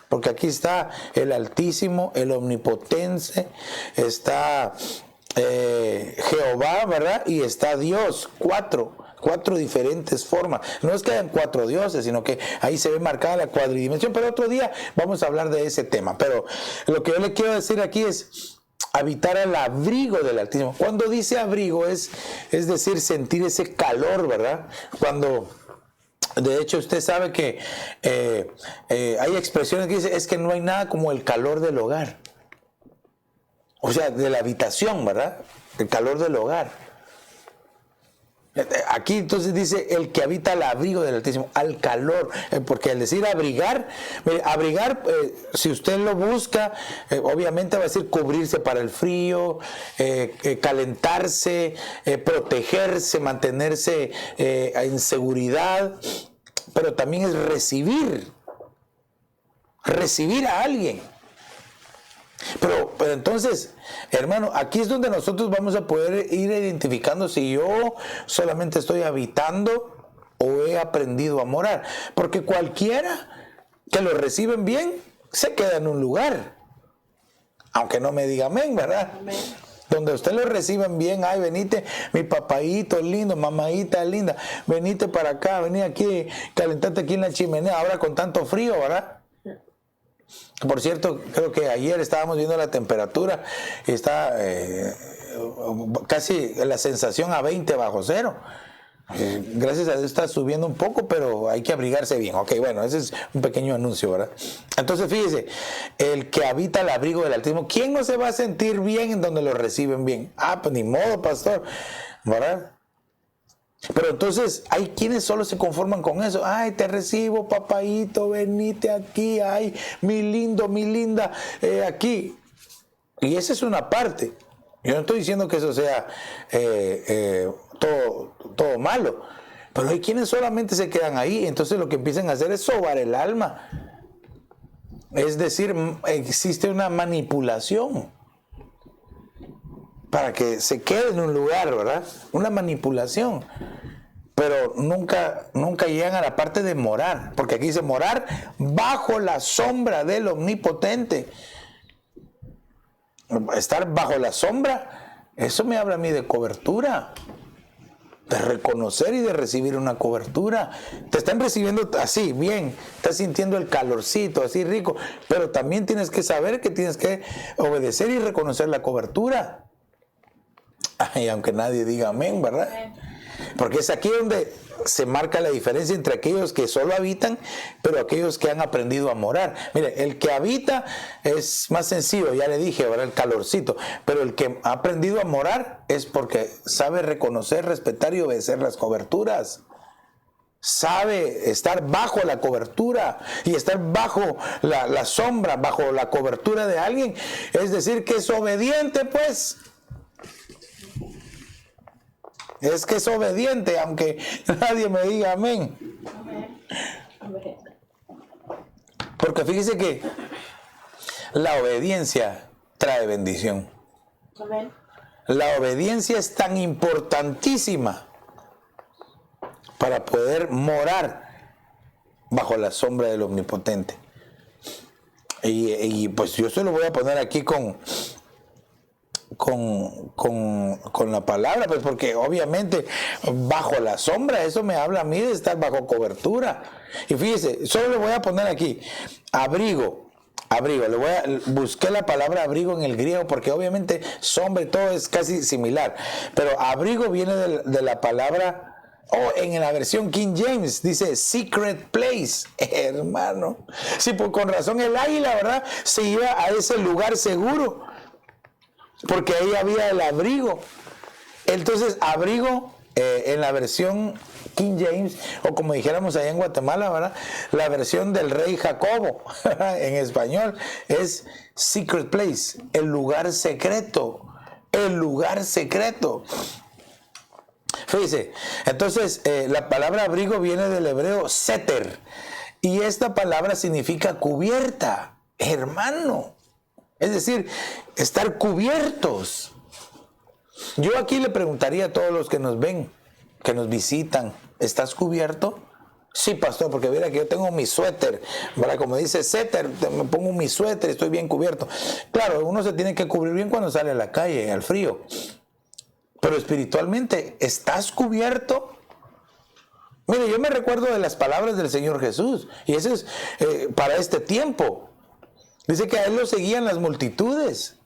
porque aquí está el Altísimo, el Omnipotente, está Jehová, ¿verdad? Y está Dios, cuatro diferentes formas. No es que hayan 4 dioses, sino que ahí se ve marcada la cuadridimensión, pero otro día vamos a hablar de ese tema. Pero lo que yo le quiero decir aquí es habitar al abrigo del Altísimo. Cuando dice abrigo es decir, sentir ese calor, ¿verdad? Cuando... De hecho, usted sabe que hay expresiones que dicen, es que no hay nada como el calor del hogar. O sea, de la habitación, ¿verdad? El calor del hogar. Aquí entonces dice, el que habita al abrigo del Altísimo, al calor, porque al decir abrigar, si usted lo busca, obviamente va a decir cubrirse para el frío, calentarse, protegerse, mantenerse en seguridad, pero también es recibir a alguien. Pero entonces, hermano, aquí es donde nosotros vamos a poder ir identificando si yo solamente estoy habitando o he aprendido a morar. Porque cualquiera que lo reciben bien, se queda en un lugar. Aunque no me diga amén, ¿verdad? Amén. Donde usted lo reciben bien, ay, venite, mi papaíto lindo, mamadita linda, venite para acá, vení aquí, calentate aquí en la chimenea, ahora con tanto frío, ¿verdad? Por cierto, creo que ayer estábamos viendo la temperatura y está casi la sensación a 20 bajo cero. Gracias a Dios está subiendo un poco, pero hay que abrigarse bien. Ok, bueno, ese es un pequeño anuncio, ¿verdad? Entonces, fíjese, el que habita al abrigo del Altísimo, ¿quién no se va a sentir bien en donde lo reciben bien? Ah, pues ni modo, pastor, ¿verdad? Pero entonces hay quienes solo se conforman con eso. Ay, te recibo, papayito, venite aquí, ay, mi lindo, mi linda, aquí. Y esa es una parte. Yo no estoy diciendo que eso sea todo malo. Pero hay quienes solamente se quedan ahí. Entonces lo que empiezan a hacer es sobar el alma. Es decir, existe una manipulación para que se quede en un lugar, ¿verdad? Una manipulación. Pero nunca llegan a la parte de morar, porque aquí dice morar bajo la sombra del Omnipotente. Estar bajo la sombra, eso me habla a mí de cobertura, de reconocer y de recibir una cobertura. Te están recibiendo así, bien, estás sintiendo el calorcito, así rico, pero también tienes que saber que tienes que obedecer y reconocer la cobertura. Ay, aunque nadie diga amén, ¿verdad? Porque es aquí donde se marca la diferencia entre aquellos que solo habitan, pero aquellos que han aprendido a morar. Mire, el que habita es más sencillo, ya le dije, ¿verdad? El calorcito, pero el que ha aprendido a morar es porque sabe reconocer, respetar y obedecer las coberturas. Sabe estar bajo la cobertura y estar bajo la sombra, bajo la cobertura de alguien. Es decir, que es obediente, pues. Es que es obediente, aunque nadie me diga amén. Porque fíjese que la obediencia trae bendición. La obediencia es tan importantísima para poder morar bajo la sombra del Omnipotente. Y pues yo se lo voy a poner aquí con la palabra, pues porque obviamente bajo la sombra, eso me habla a mí de estar bajo cobertura. Y fíjese, solo le voy a poner aquí abrigo, busqué la palabra abrigo en el griego porque obviamente sombra y todo es casi similar, pero abrigo viene de la palabra, en la versión King James dice secret place, hermano. Sí, pues con razón el águila, ¿verdad? Se iba a ese lugar seguro, porque ahí había el abrigo. Entonces, abrigo en la versión King James, o como dijéramos allá en Guatemala, ¿verdad? La versión del rey Jacobo, en español, es secret place, el lugar secreto. El lugar secreto. Fíjese, entonces la palabra abrigo viene del hebreo seter, y esta palabra significa cubierta, hermano. Es decir, estar cubiertos. Yo aquí le preguntaría a todos los que nos ven, que nos visitan, ¿estás cubierto? Sí, pastor, porque mira que yo tengo mi suéter, ¿verdad? Como dice seter, me pongo mi suéter y estoy bien cubierto. Claro, uno se tiene que cubrir bien cuando sale a la calle, al frío. Pero espiritualmente, ¿estás cubierto? Mire, yo me recuerdo de las palabras del Señor Jesús, y eso es para este tiempo. Dice que a Él lo seguían las multitudes.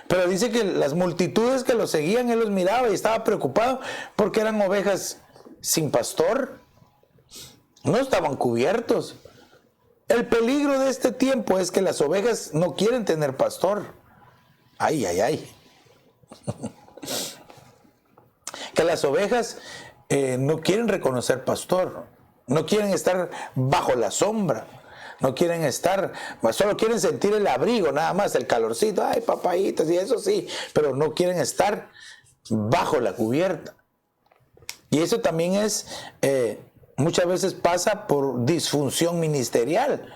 Pero dice que las multitudes que lo seguían, Él los miraba y estaba preocupado porque eran ovejas sin pastor. No estaban cubiertos. El peligro de este tiempo es que las ovejas no quieren tener pastor. Ay, ay, ay. Que las ovejas no quieren reconocer pastor. No quieren estar bajo la sombra. No quieren estar, solo quieren sentir el abrigo, nada más, el calorcito. Ay, papayitas, y eso sí. Pero no quieren estar bajo la cubierta. Y eso también es... muchas veces pasa por disfunción ministerial,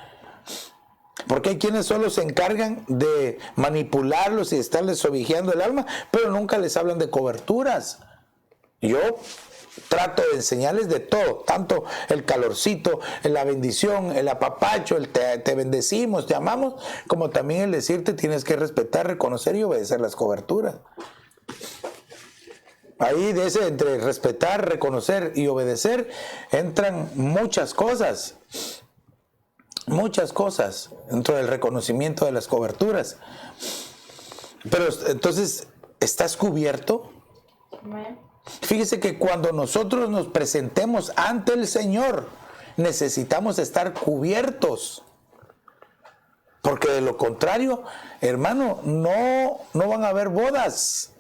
porque hay quienes solo se encargan de manipularlos y estarles sobijeando el alma, pero nunca les hablan de coberturas. Yo trato de enseñarles de todo, tanto el calorcito, la bendición, el apapacho, el te bendecimos, te amamos, como también el decirte tienes que respetar, reconocer y obedecer las coberturas. Ahí de ese entre respetar, reconocer y obedecer entran muchas cosas dentro del reconocimiento de las coberturas. Pero entonces, ¿estás cubierto? Fíjese que cuando nosotros nos presentemos ante el Señor, necesitamos estar cubiertos. Porque de lo contrario, hermano, no van a haber bodas.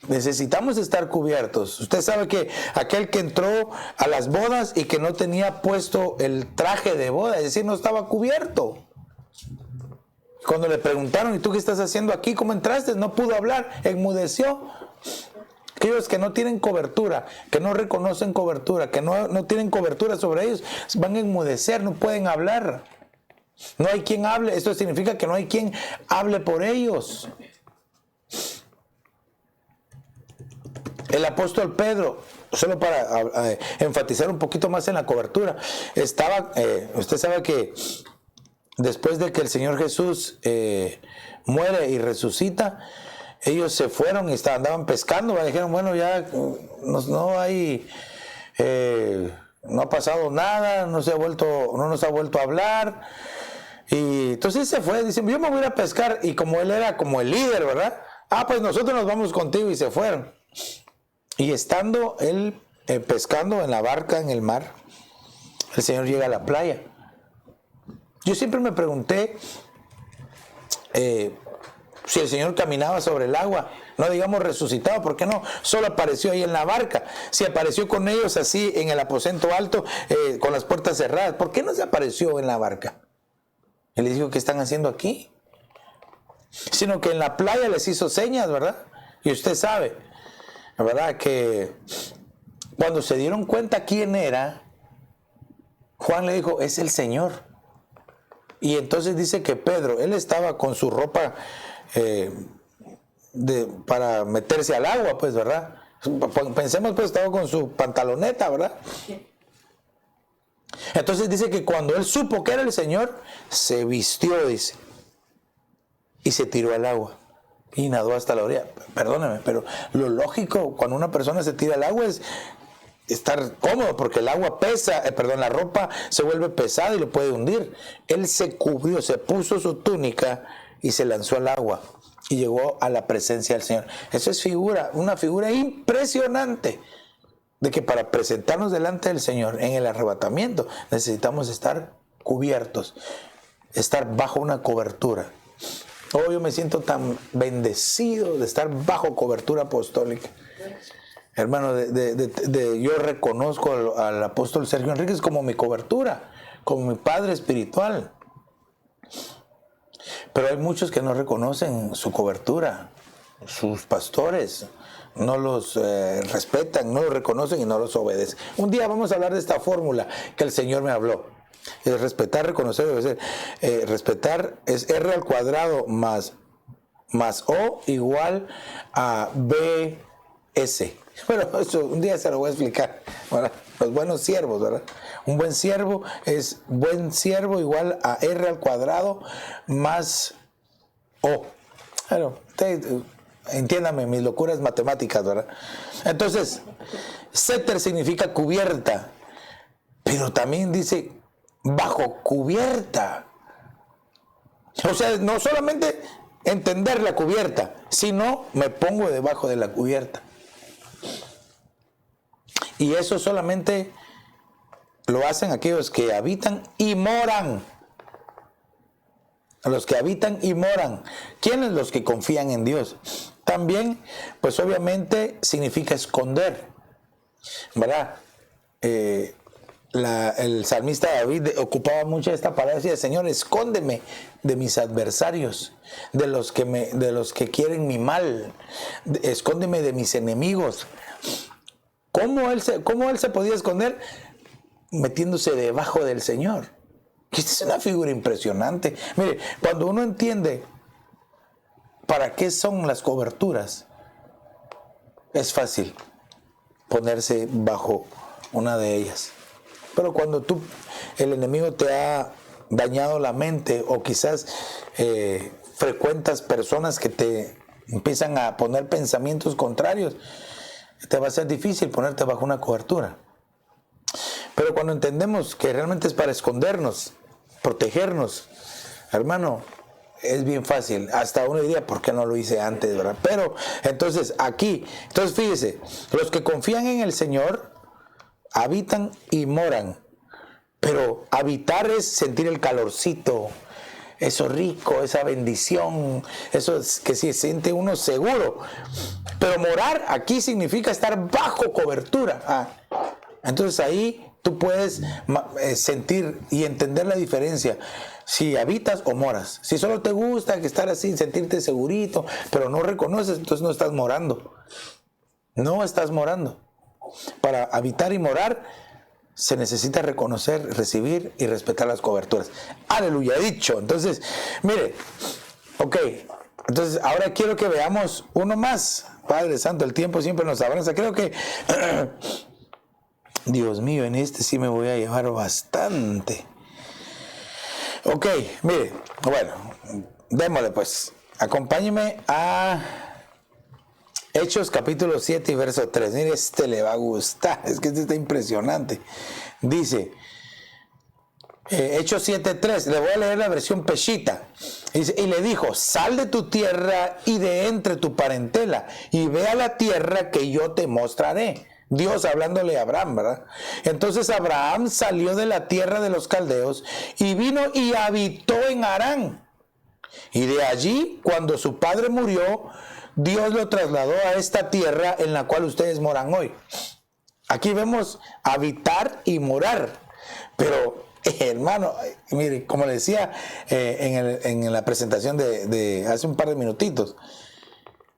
Necesitamos estar cubiertos. Usted sabe que aquel que entró a las bodas y que no tenía puesto el traje de boda, es decir, no estaba cubierto. Cuando le preguntaron, ¿y tú qué estás haciendo aquí? ¿Cómo entraste? No pudo hablar, enmudeció. Aquellos que no tienen cobertura, que no reconocen cobertura, que no tienen cobertura sobre ellos, van a enmudecer, no pueden hablar. No hay quien hable. Esto significa que no hay quien hable por ellos. El apóstol Pedro, solo para enfatizar un poquito más en la cobertura, usted sabe que después de que el Señor Jesús muere y resucita, ellos se fueron y andaban pescando, dijeron, bueno, ya no ha pasado nada, no nos ha vuelto a hablar. Y entonces se fue, dicen, yo me voy a ir a pescar, y como él era como el líder, ¿verdad? Pues nosotros nos vamos contigo, y se fueron. Y estando él pescando en la barca en el mar, el Señor llega a la playa. Yo siempre me pregunté si el Señor caminaba sobre el agua, no digamos resucitado, ¿por qué no? Solo apareció ahí en la barca. Si apareció con ellos así en el aposento alto, con las puertas cerradas, ¿por qué no se apareció en la barca? Él les dijo, ¿qué están haciendo aquí? Sino que en la playa les hizo señas, ¿verdad? Y usted sabe, la verdad, que cuando se dieron cuenta quién era, Juan le dijo, es el Señor. Y entonces dice que Pedro, él estaba con su ropa para meterse al agua, pues, ¿verdad? Pensemos, pues, estaba con su pantaloneta, ¿verdad? Entonces dice que cuando él supo que era el Señor, se vistió, dice, y se tiró al agua. Y nadó hasta la orilla. Perdóneme, pero lo lógico cuando una persona se tira al agua es estar cómodo, porque el agua pesa, la ropa se vuelve pesada y lo puede hundir. Él se cubrió, se puso su túnica y se lanzó al agua y llegó a la presencia del Señor. Eso es una figura impresionante de que para presentarnos delante del Señor en el arrebatamiento necesitamos estar cubiertos, estar bajo una cobertura. Yo me siento tan bendecido de estar bajo cobertura apostólica. Hermano, yo reconozco al apóstol Sergio Enríquez como mi cobertura, como mi padre espiritual. Pero hay muchos que no reconocen su cobertura. Sus pastores no los respetan, no los reconocen y no los obedecen. Un día vamos a hablar de esta fórmula que el Señor me habló. Es respetar, reconocer, obedecer. Respetar es R al cuadrado más O igual a BS. Bueno, eso un día se lo voy a explicar. ¿Verdad? Los buenos siervos, ¿verdad? Un buen siervo es buen siervo igual a R al cuadrado más O. Bueno, entiéndame mis locuras matemáticas, ¿verdad? Entonces, seter significa cubierta, pero también dice bajo cubierta. O sea, no solamente entender la cubierta, sino me pongo debajo de la cubierta. Y eso solamente lo hacen aquellos que habitan y moran. Los que habitan y moran. ¿Quiénes? Los que confían en Dios. También, pues obviamente significa esconder, ¿verdad? El salmista David ocupaba mucho esta palabra y decía: Señor, escóndeme de mis adversarios, de los que quieren mi mal, escóndeme de mis enemigos. ¿Cómo él se podía esconder? Metiéndose debajo del Señor. Esta es una figura impresionante. Mire, cuando uno entiende para qué son las coberturas, es fácil ponerse bajo una de ellas. Pero cuando el enemigo te ha dañado la mente, o quizás frecuentas personas que te empiezan a poner pensamientos contrarios, te va a ser difícil ponerte bajo una cobertura. Pero cuando entendemos que realmente es para escondernos, protegernos, hermano, es bien fácil. Hasta uno diría: ¿por qué no lo hice antes, verdad? Pero entonces fíjese, los que confían en el Señor habitan y moran. Pero habitar es sentir el calorcito, eso rico, esa bendición, eso es que se siente uno seguro. Pero morar aquí significa estar bajo cobertura. Entonces ahí tú puedes sentir y entender la diferencia, si habitas o moras. Si solo te gusta estar así, sentirte segurito, pero no reconoces, entonces no estás morando. No estás morando. Para habitar y morar se necesita reconocer, recibir y respetar las coberturas. Aleluya, dicho. Entonces, mire, ok, entonces ahora quiero que veamos uno más. Padre Santo, el tiempo siempre nos abraza. Creo que, Dios mío, en este sí me voy a llevar bastante. Ok, mire, bueno, démosle pues. Acompáñeme a Hechos capítulo 7 y verso 3. Mire, le va a gustar. Es que este está impresionante. Dice, Hechos 7:3. Le voy a leer la versión Peshita. Dice: y le dijo: sal de tu tierra y de entre tu parentela y ve a la tierra que yo te mostraré. Dios hablándole a Abraham, ¿verdad? Entonces Abraham salió de la tierra de los caldeos y vino y habitó en Harán. Y de allí, cuando su padre murió, Dios lo trasladó a esta tierra en la cual ustedes moran hoy. Aquí vemos habitar y morar. Pero, hermano, mire, como le decía en la presentación de hace un par de minutitos,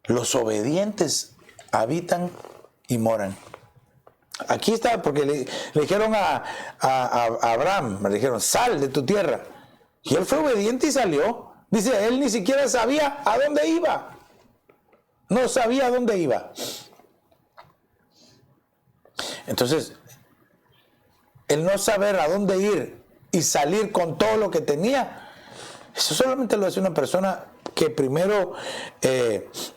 los obedientes habitan y moran. Aquí está, porque le dijeron a Abraham, le dijeron: sal de tu tierra. Y él fue obediente y salió. Dice, él ni siquiera sabía a dónde iba. No sabía a dónde iba. Entonces, el no saber a dónde ir y salir con todo lo que tenía, eso solamente lo hace una persona que primero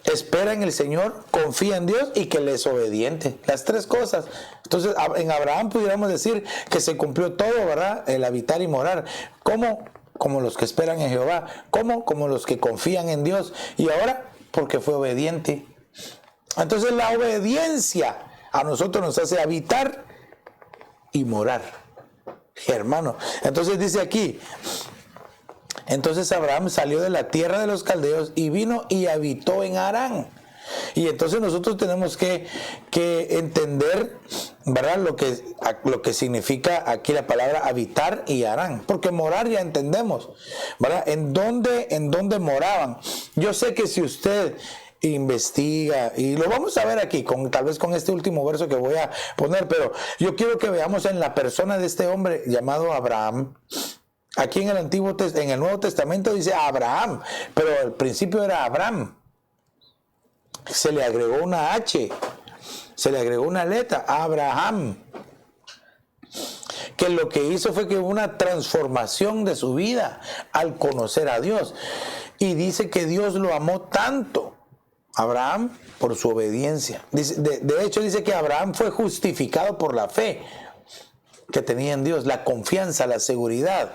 espera en el Señor, confía en Dios y que le es obediente. Las tres cosas. Entonces, en Abraham pudiéramos decir que se cumplió todo, ¿verdad? El habitar y morar. ¿Cómo? Como los que esperan en Jehová. ¿Cómo? Como los que confían en Dios. Y ahora, porque fue obediente. Entonces, la obediencia a nosotros nos hace habitar y morar. Hermano, entonces dice aquí: entonces Abraham salió de la tierra de los caldeos y vino y habitó en Harán. Y entonces nosotros tenemos que entender, ¿verdad? Lo que significa aquí la palabra habitar y Harán. Porque morar ya entendemos, ¿verdad? ¿En dónde moraban? Yo sé que si usted investiga, y lo vamos a ver aquí, tal vez con este último verso que voy a poner, pero yo quiero que veamos en la persona de este hombre llamado Abraham. Aquí en el Nuevo Testamento dice Abraham, pero al principio era Abram. Se le agregó una H, se le agregó una letra, Abraham, que lo que hizo fue que hubo una transformación de su vida al conocer a Dios. Y dice que Dios lo amó tanto, Abraham, por su obediencia. De hecho, dice que Abraham fue justificado por la fe que tenía en Dios, la confianza, la seguridad.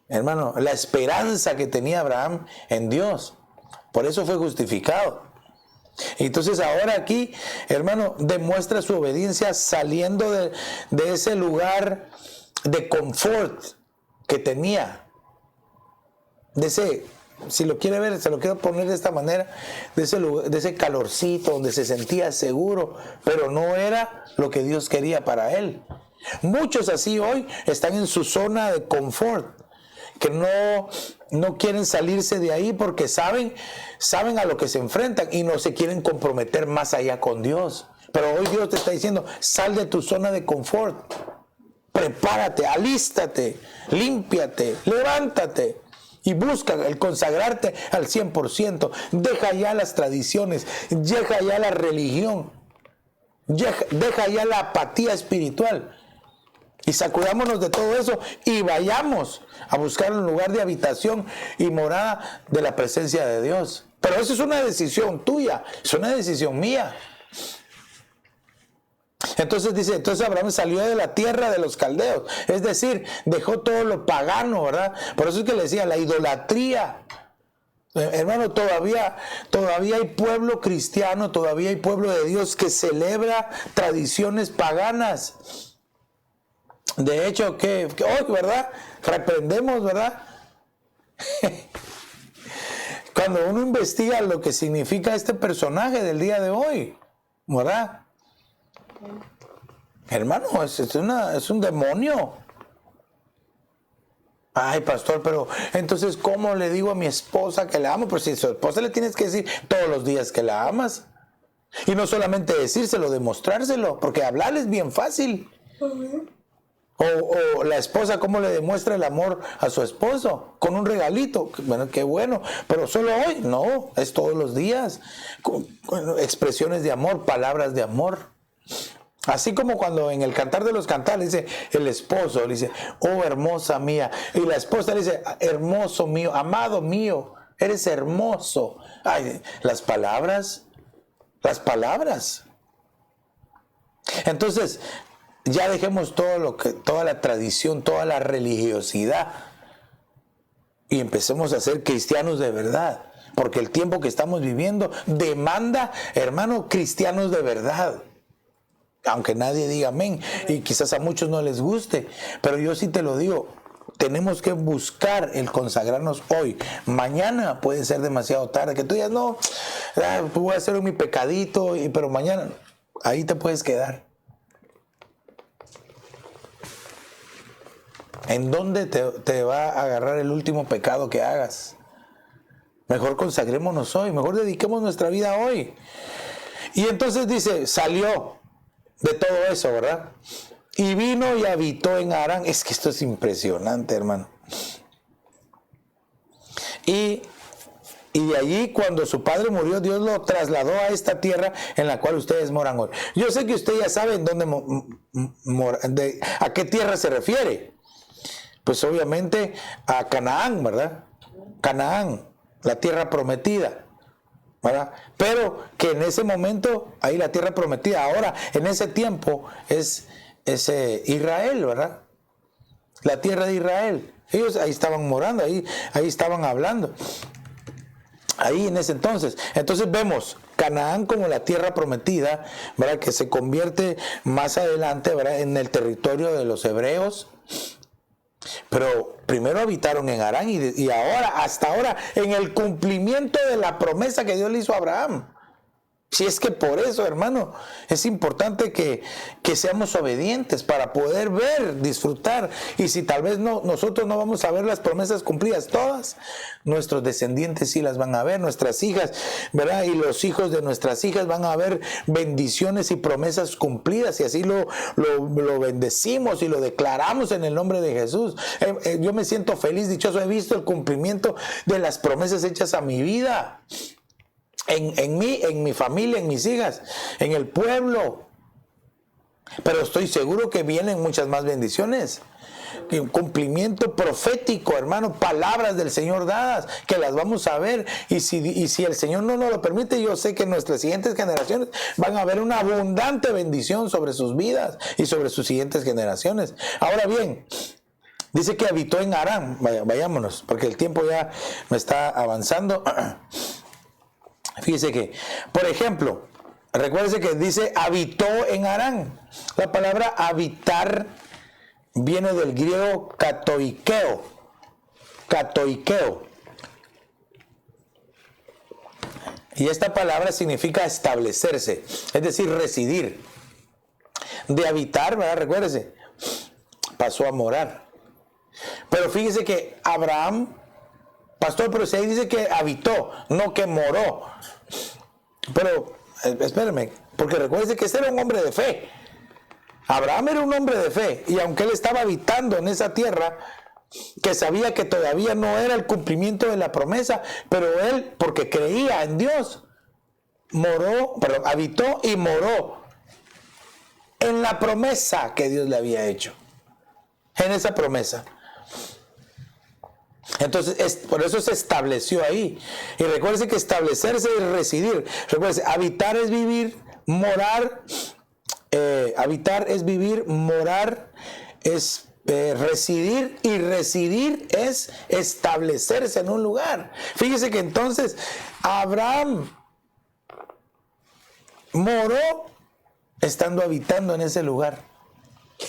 Hermano, la esperanza que tenía Abraham en Dios. Por eso fue justificado. Entonces ahora aquí, hermano, demuestra su obediencia saliendo de ese lugar de confort que tenía. Si lo quiere ver, se lo quiero poner de esta manera, de ese calorcito donde se sentía seguro, pero no era lo que Dios quería para él. Muchos así hoy están en su zona de confort, que no quieren salirse de ahí porque saben a lo que se enfrentan y no se quieren comprometer más allá con Dios. Pero hoy Dios te está diciendo, sal de tu zona de confort, prepárate, alístate, límpiate, levántate y busca el consagrarte al 100%. Deja ya las tradiciones, deja ya la religión, deja ya la apatía espiritual. Y sacudámonos de todo eso y vayamos a buscar un lugar de habitación y morada de la presencia de Dios. Pero eso es una decisión tuya, es una decisión mía. Entonces Abraham salió de la tierra de los caldeos, es decir, dejó todo lo pagano, ¿verdad? Por eso es que le decía, la idolatría. Hermano, todavía hay pueblo cristiano, todavía hay pueblo de Dios que celebra tradiciones paganas. De hecho, ¿verdad? Reprendemos, ¿verdad? Cuando uno investiga lo que significa este personaje del día de hoy, ¿verdad? Hermano, es un demonio. Ay, pastor, pero entonces, ¿cómo le digo a mi esposa que la amo? Pues si a su esposa le tienes que decir todos los días que la amas. Y no solamente decírselo, demostrárselo, porque hablarle es bien fácil. O la esposa, ¿cómo le demuestra el amor a su esposo? Con un regalito. Bueno, qué bueno. Pero solo hoy, no, es todos los días. Con expresiones de amor, palabras de amor. Así como cuando en el Cantar de los Cantares dice el esposo, le dice, oh hermosa mía. Y la esposa le dice, hermoso mío, amado mío, eres hermoso. Ay, las palabras. Entonces, ya dejemos toda la tradición, toda la religiosidad y empecemos a ser cristianos de verdad, porque el tiempo que estamos viviendo demanda, hermano, cristianos de verdad. Aunque nadie diga amén y quizás a muchos no les guste, pero yo sí te lo digo, tenemos que buscar el consagrarnos hoy. Mañana puede ser demasiado tarde, que tú digas, no, voy a hacer mi pecadito, pero mañana, ahí te puedes quedar. ¿En dónde te va a agarrar el último pecado que hagas? Mejor consagrémonos hoy, mejor dediquemos nuestra vida hoy. Y entonces dice, salió de todo eso, ¿verdad? Y vino y habitó en Harán. Es que esto es impresionante, hermano. Y de allí, cuando su padre murió, Dios lo trasladó a esta tierra en la cual ustedes moran hoy. Yo sé que usted ya sabe en dónde a qué tierra se refiere. Pues obviamente a Canaán, ¿verdad? Canaán, la tierra prometida, ¿verdad? Pero que en ese momento, ahí la tierra prometida, ahora en ese tiempo es Israel, ¿verdad? La tierra de Israel. Ellos ahí estaban morando, ahí estaban hablando. Ahí en ese entonces. Entonces vemos Canaán como la tierra prometida, ¿verdad? Que se convierte más adelante, ¿verdad? En el territorio de los hebreos. Pero primero habitaron en Harán y ahora, hasta ahora, en el cumplimiento de la promesa que Dios le hizo a Abraham. Si es que por eso, hermano, es importante que seamos obedientes para poder ver, disfrutar. Y si tal vez nosotros no vamos a ver las promesas cumplidas todas, nuestros descendientes sí las van a ver, nuestras hijas, ¿verdad? Y los hijos de nuestras hijas van a ver bendiciones y promesas cumplidas. Y así lo bendecimos y lo declaramos en el nombre de Jesús. Yo me siento feliz, dichoso. He visto el cumplimiento de las promesas hechas a mi vida. En mí, en mi familia, en mis hijas, en el pueblo. Pero estoy seguro que vienen muchas más bendiciones. Un cumplimiento profético, hermano, palabras del Señor dadas, que las vamos a ver. Y si el Señor no nos lo permite, yo sé que nuestras siguientes generaciones van a ver una abundante bendición sobre sus vidas y sobre sus siguientes generaciones. Ahora bien, dice que habitó en Harán. Vayámonos, porque el tiempo ya me está avanzando. Fíjese que, por ejemplo, recuérdese que dice habitó en Harán. La palabra habitar viene del griego katoikeo. Katoikeo. Y esta palabra significa establecerse, es decir, residir. De habitar, ¿verdad? Recuérdese, pasó a morar. Pero fíjese que Abraham, pastor, pero si ahí dice que habitó, no que moró. Pero, espérame, porque recuerde que este era un hombre de fe. Abraham era un hombre de fe, y aunque él estaba habitando en esa tierra, que sabía que todavía no era el cumplimiento de la promesa, pero él, porque creía en Dios, habitó y moró en la promesa que Dios le había hecho. En esa promesa. Entonces, por eso se estableció ahí. Y recuérdense que establecerse es residir. Recuérdense, habitar es vivir, morar. Habitar es vivir, morar es residir, y residir es establecerse en un lugar. Fíjese que entonces Abraham moró estando habitando en ese lugar.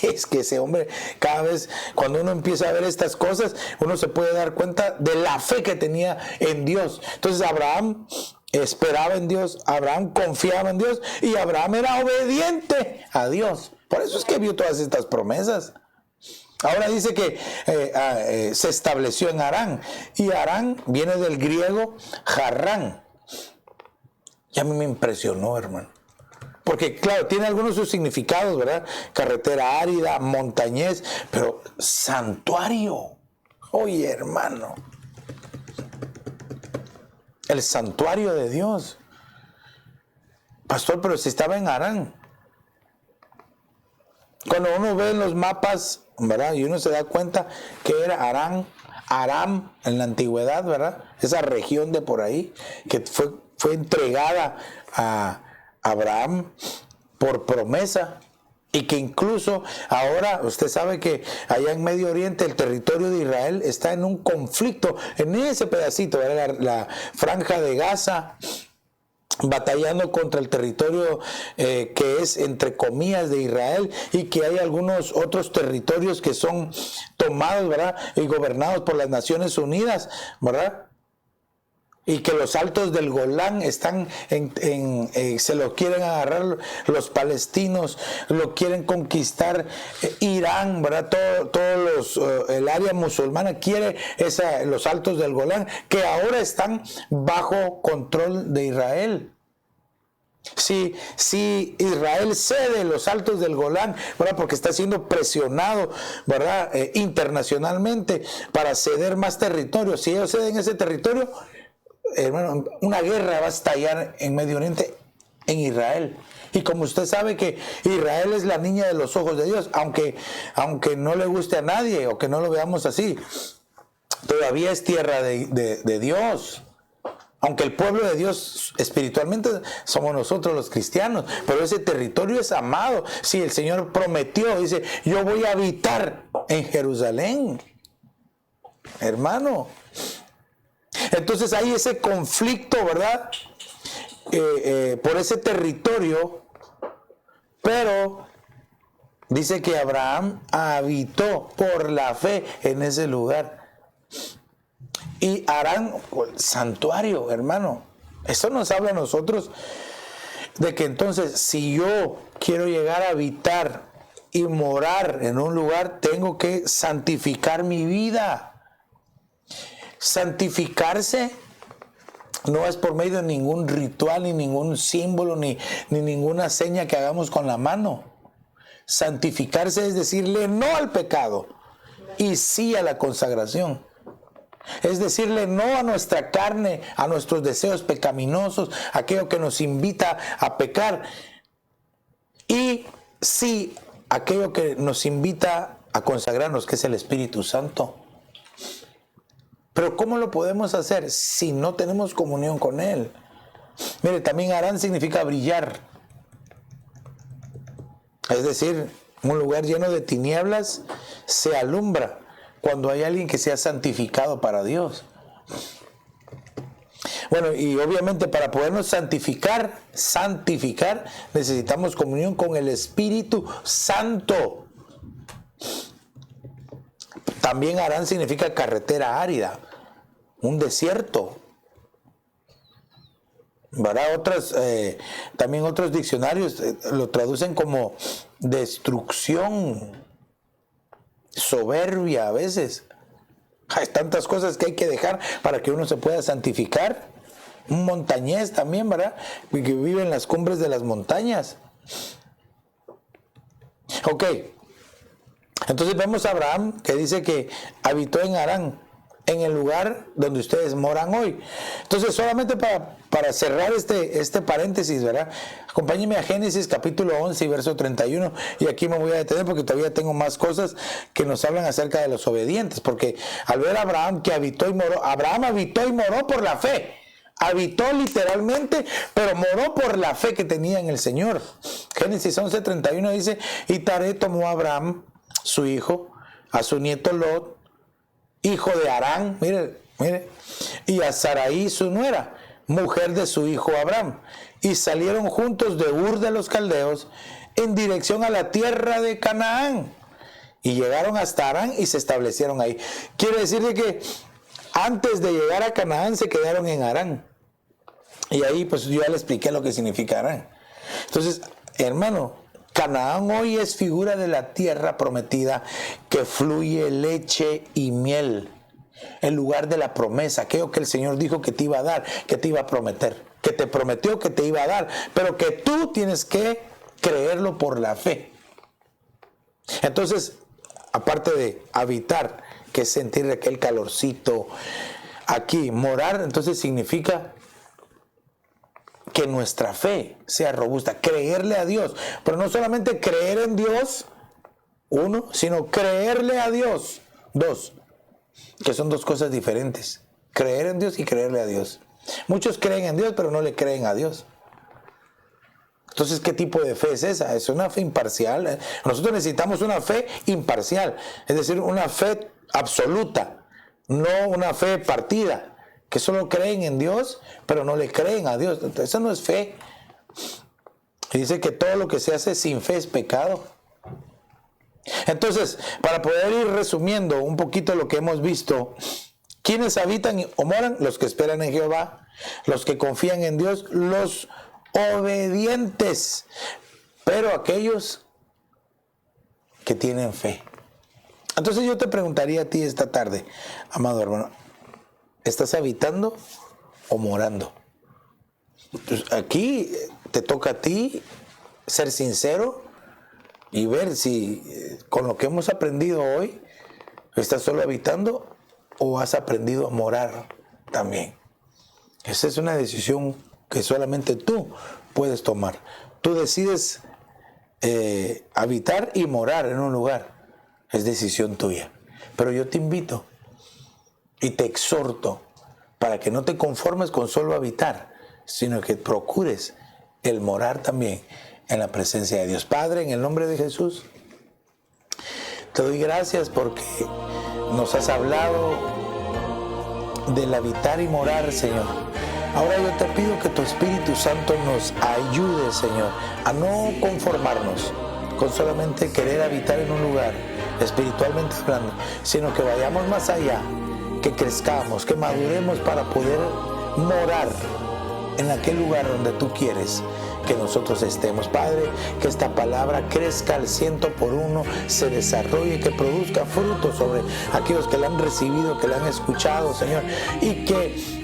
Es que ese hombre, cada vez cuando uno empieza a ver estas cosas, uno se puede dar cuenta de la fe que tenía en Dios. Entonces Abraham esperaba en Dios, Abraham confiaba en Dios, y Abraham era obediente a Dios. Por eso es que vio todas estas promesas. Ahora dice que se estableció en Harán, y Harán viene del griego Harrán. Y a mí me impresionó, hermano. Porque, claro, tiene algunos de sus significados, ¿verdad? Carretera árida, montañés, pero santuario. Oye, hermano. El santuario de Dios. Pastor, pero si estaba en Harán. Cuando uno ve en los mapas, ¿verdad? Y uno se da cuenta que era Aram en la antigüedad, ¿verdad? Esa región de por ahí, que fue entregada a Abraham por promesa, y que incluso ahora usted sabe que allá en Medio Oriente el territorio de Israel está en un conflicto en ese pedacito, ¿verdad? La franja de Gaza, batallando contra el territorio que es entre comillas de Israel, y que hay algunos otros territorios que son tomados, ¿verdad? Y gobernados por las Naciones Unidas, ¿verdad? Y que los altos del Golán están se lo quieren agarrar los palestinos, lo quieren conquistar Irán, ¿verdad? El área musulmana quiere los altos del Golán, que ahora están bajo control de Israel. Si Israel cede los altos del Golán, ¿verdad? Porque está siendo presionado, ¿verdad? Internacionalmente para ceder más territorio. Si ellos ceden ese territorio, hermano, una guerra va a estallar en Medio Oriente, en Israel. Y como usted sabe que Israel es la niña de los ojos de Dios, aunque no le guste a nadie o que no lo veamos así, todavía es tierra de Dios. Aunque el pueblo de Dios espiritualmente somos nosotros los cristianos, pero ese territorio es amado. Si el Señor prometió, dice, yo voy a habitar en Jerusalén, hermano. Entonces hay ese conflicto, ¿verdad? Por ese territorio, pero dice que Abraham habitó por la fe en ese lugar. Y Harán, santuario, hermano. Eso nos habla a nosotros de que entonces si yo quiero llegar a habitar y morar en un lugar, tengo que santificar mi vida. Santificarse no es por medio de ningún ritual, ni ningún símbolo, ni ninguna seña que hagamos con la mano. Santificarse es decirle no al pecado y sí a la consagración. Es decirle no a nuestra carne, a nuestros deseos pecaminosos, aquello que nos invita a pecar, y sí aquello que nos invita a consagrarnos, que es el Espíritu Santo. Pero ¿cómo lo podemos hacer si no tenemos comunión con Él? Mire, también Harán significa brillar. Es decir, un lugar lleno de tinieblas se alumbra cuando hay alguien que sea santificado para Dios. Bueno, y obviamente para podernos santificar, necesitamos comunión con el Espíritu Santo. También Harán significa carretera árida, un desierto. ¿Verdad? También otros diccionarios lo traducen como destrucción, soberbia a veces. Hay tantas cosas que hay que dejar para que uno se pueda santificar. Un montañés también, ¿verdad? Que vive en las cumbres de las montañas. Ok. Entonces vemos a Abraham que dice que habitó en Harán, en el lugar donde ustedes moran hoy. Entonces, solamente para cerrar este paréntesis, ¿verdad? Acompáñenme a Génesis capítulo 11 y verso 31, y aquí me voy a detener porque todavía tengo más cosas que nos hablan acerca de los obedientes, porque al ver a Abraham que habitó y moró, Abraham habitó y moró por la fe. Habitó literalmente, pero moró por la fe que tenía en el Señor. Génesis 11:31 dice, y Taré tomó a Abraham, su hijo, a su nieto Lot, hijo de Harán, mire, y a Sarai su nuera, mujer de su hijo Abraham, y salieron juntos de Ur de los Caldeos en dirección a la tierra de Canaán, y llegaron hasta Harán y se establecieron ahí. Quiere decir que antes de llegar a Canaán se quedaron en Harán, y ahí pues yo ya le expliqué lo que significa Harán. Entonces, hermano, Canaán hoy es figura de la tierra prometida que fluye leche y miel, el lugar de la promesa, aquello que el Señor dijo que te iba a dar, que te iba a prometer, que te prometió que te iba a dar, pero que tú tienes que creerlo por la fe. Entonces, aparte de habitar, que es sentir aquel calorcito, aquí morar, entonces significa que nuestra fe sea robusta, creerle a Dios, pero no solamente creer en Dios, uno, sino creerle a Dios, dos, que son dos cosas diferentes, creer en Dios y creerle a Dios. Muchos creen en Dios, pero no le creen a Dios. Entonces, ¿qué tipo de fe es esa? Es una fe imparcial. Nosotros necesitamos una fe imparcial, es decir, una fe absoluta, no una fe partida, que solo creen en Dios, pero no le creen a Dios. Entonces, eso no es fe. Y dice que todo lo que se hace sin fe es pecado. Entonces, para poder ir resumiendo un poquito lo que hemos visto, ¿quiénes habitan o moran? Los que esperan en Jehová, los que confían en Dios, los obedientes, pero aquellos que tienen fe. Entonces yo te preguntaría a ti esta tarde, amado hermano, ¿estás habitando o morando? Pues aquí te toca a ti ser sincero y ver si con lo que hemos aprendido hoy, ¿estás solo habitando o has aprendido a morar también? Esa es una decisión que solamente tú puedes tomar. Tú decides habitar y morar en un lugar. Es decisión tuya. Pero yo te invito y te exhorto para que no te conformes con solo habitar, sino que procures el morar también en la presencia de Dios. Padre, en el nombre de Jesús, te doy gracias porque nos has hablado del habitar y morar, Señor. Ahora yo te pido que tu Espíritu Santo nos ayude, Señor, a no conformarnos con solamente querer habitar en un lugar, espiritualmente hablando, sino que vayamos más allá, que crezcamos, que maduremos para poder morar en aquel lugar donde tú quieres que nosotros estemos. Padre, que esta palabra crezca al 100%, se desarrolle, que produzca fruto sobre aquellos que la han recibido, que la han escuchado, Señor, y que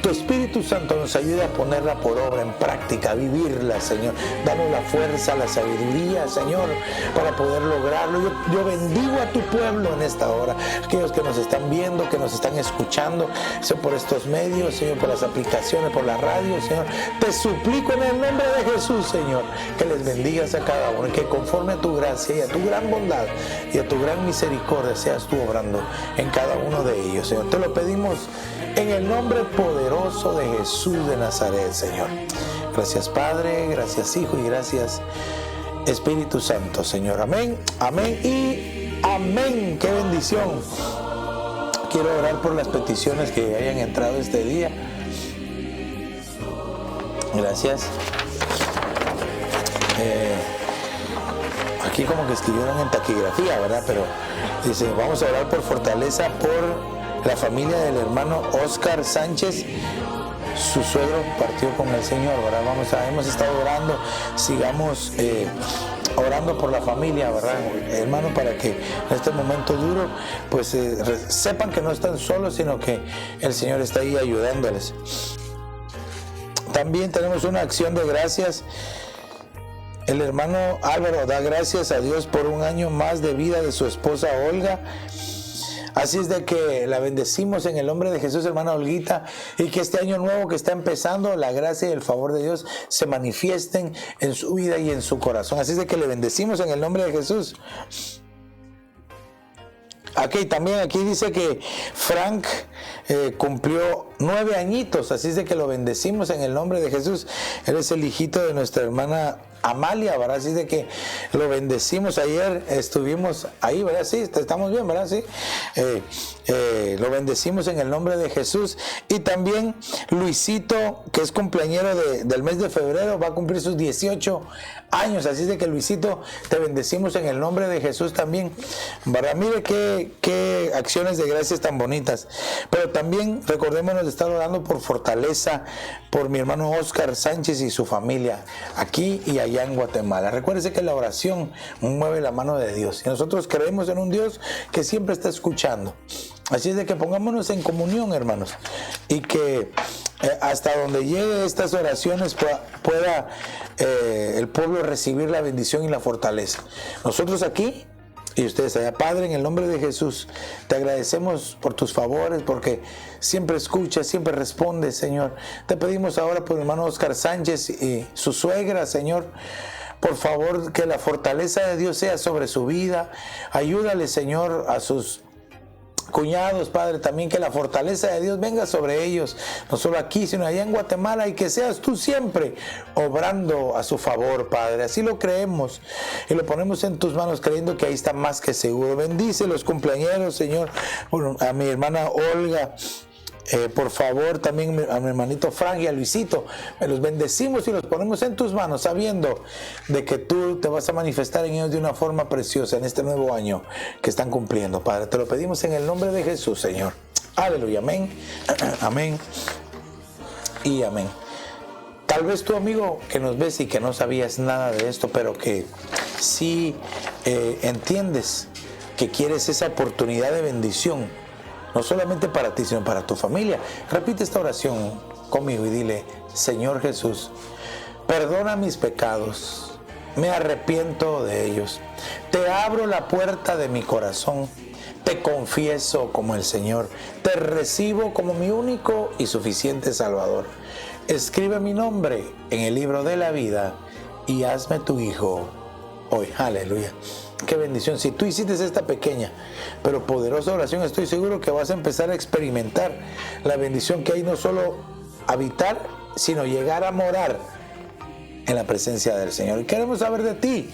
tu Espíritu Santo nos ayude a ponerla por obra, en práctica, a vivirla, Señor. Danos la fuerza, la sabiduría, Señor, para poder lograrlo. Yo bendigo a tu pueblo en esta hora, aquellos que nos están viendo, que nos están escuchando, Señor, por estos medios, Señor, por las aplicaciones, por la radio, Señor. Te suplico en el nombre de Jesús, Señor, que les bendigas a cada uno y que conforme a tu gracia y a tu gran bondad y a tu gran misericordia seas tú obrando en cada uno de ellos, Señor. Te lo pedimos en el nombre poderoso de Jesús de Nazaret, Señor. Gracias, Padre, gracias, Hijo, y gracias, Espíritu Santo, Señor. Amén, amén y amén. ¡Qué bendición! Quiero orar por las peticiones que hayan entrado este día. Gracias. Aquí como que escribieron en taquigrafía, ¿verdad? Pero dice, vamos a orar por fortaleza por la familia del hermano Oscar Sánchez. Su suegro partió con el Señor, ¿verdad? Hemos estado orando, sigamos orando por la familia, ¿verdad, hermano? Para que en este momento duro, pues sepan que no están solos, sino que el Señor está ahí ayudándoles. También tenemos una acción de gracias. El hermano Álvaro da gracias a Dios por un año más de vida de su esposa Olga. Así es de que la bendecimos en el nombre de Jesús, hermana Olguita, y que este año nuevo que está empezando, la gracia y el favor de Dios se manifiesten en su vida y en su corazón. Así es de que le bendecimos en el nombre de Jesús. Ok, también aquí dice que Frank cumplió 9 añitos, así es de que lo bendecimos en el nombre de Jesús. Él es el hijito de nuestra hermana Amalia, ¿verdad? Así de que lo bendecimos. Ayer estuvimos ahí, ¿verdad? Sí, estamos bien, ¿verdad? Sí. Lo bendecimos en el nombre de Jesús. Y también Luisito, que es cumpleañero del mes de febrero, va a cumplir sus 18 años. Así de que, Luisito, te bendecimos en el nombre de Jesús también, ¿verdad? Mire qué acciones de gracias tan bonitas. Pero también recordémonos de estar orando por fortaleza, por mi hermano Oscar Sánchez y su familia, aquí y allá en Guatemala. Recuérdese que la oración mueve la mano de Dios y nosotros creemos en un Dios que siempre está escuchando. Así es de que pongámonos en comunión, hermanos, y que hasta donde lleguen estas oraciones pueda el pueblo recibir la bendición y la fortaleza. Nosotros aquí y ustedes allá. Padre, en el nombre de Jesús, te agradecemos por tus favores, porque siempre escuchas, siempre respondes, Señor. Te pedimos ahora por mi hermano Oscar Sánchez y su suegra, Señor. Por favor, que la fortaleza de Dios sea sobre su vida. Ayúdale, Señor, a sus cuñados, Padre, también que la fortaleza de Dios venga sobre ellos, no solo aquí, sino allá en Guatemala, y que seas tú siempre obrando a su favor, Padre. Así lo creemos y lo ponemos en tus manos, creyendo que ahí está más que seguro. Bendice los cumpleañeros, Señor, a mi hermana Olga. Por favor, también a mi hermanito Frank y a Luisito, me los bendecimos y los ponemos en tus manos, sabiendo de que tú te vas a manifestar en ellos de una forma preciosa en este nuevo año que están cumpliendo, Padre. Te lo pedimos en el nombre de Jesús, Señor. Aleluya, amén, amén y amén. Tal vez tú, amigo, que nos ves y que no sabías nada de esto, pero que sí entiendes que quieres esa oportunidad de bendición, no solamente para ti, sino para tu familia. Repite esta oración conmigo y dile: Señor Jesús, perdona mis pecados, me arrepiento de ellos, te abro la puerta de mi corazón, te confieso como el Señor, te recibo como mi único y suficiente Salvador. Escribe mi nombre en el libro de la vida y hazme tu hijo hoy. Aleluya. Qué bendición. Si tú hiciste esta pequeña pero poderosa oración, estoy seguro que vas a empezar a experimentar la bendición que hay, no solo habitar, sino llegar a morar en la presencia del Señor. Y queremos saber de ti.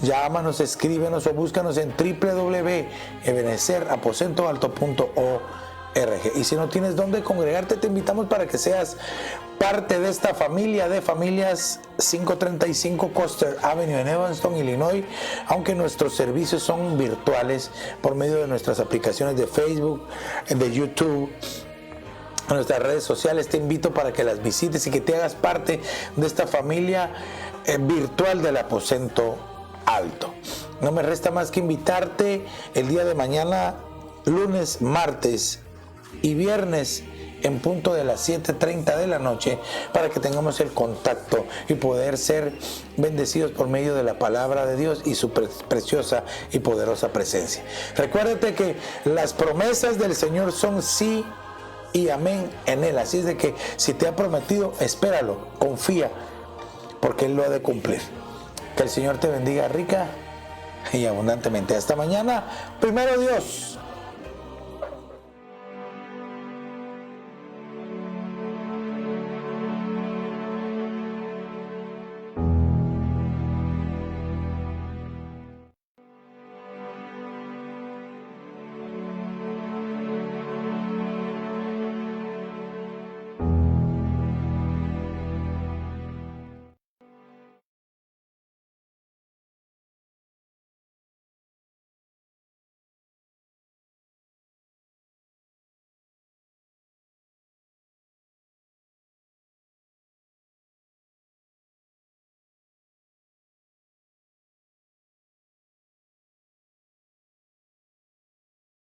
Llámanos, escríbenos o búscanos en www.ebenezeraposentoalto.org. Y si no tienes dónde congregarte, te invitamos para que seas parte de esta familia de familias 535 Custer Avenue en Evanston, Illinois, aunque nuestros servicios son virtuales por medio de nuestras aplicaciones de Facebook, de YouTube en nuestras redes sociales. Te invito para que las visites y que te hagas parte de esta familia virtual del Aposento Alto. No me resta más que invitarte el día de mañana, lunes, martes y viernes, en punto de las 7:30 de la noche, para que tengamos el contacto y poder ser bendecidos por medio de la palabra de Dios y su preciosa y poderosa presencia. Recuérdate que las promesas del Señor son sí y amén en Él. Así es de que si te ha prometido, espéralo, confía, porque Él lo ha de cumplir. Que el Señor te bendiga rica y abundantemente. Hasta mañana, primero Dios.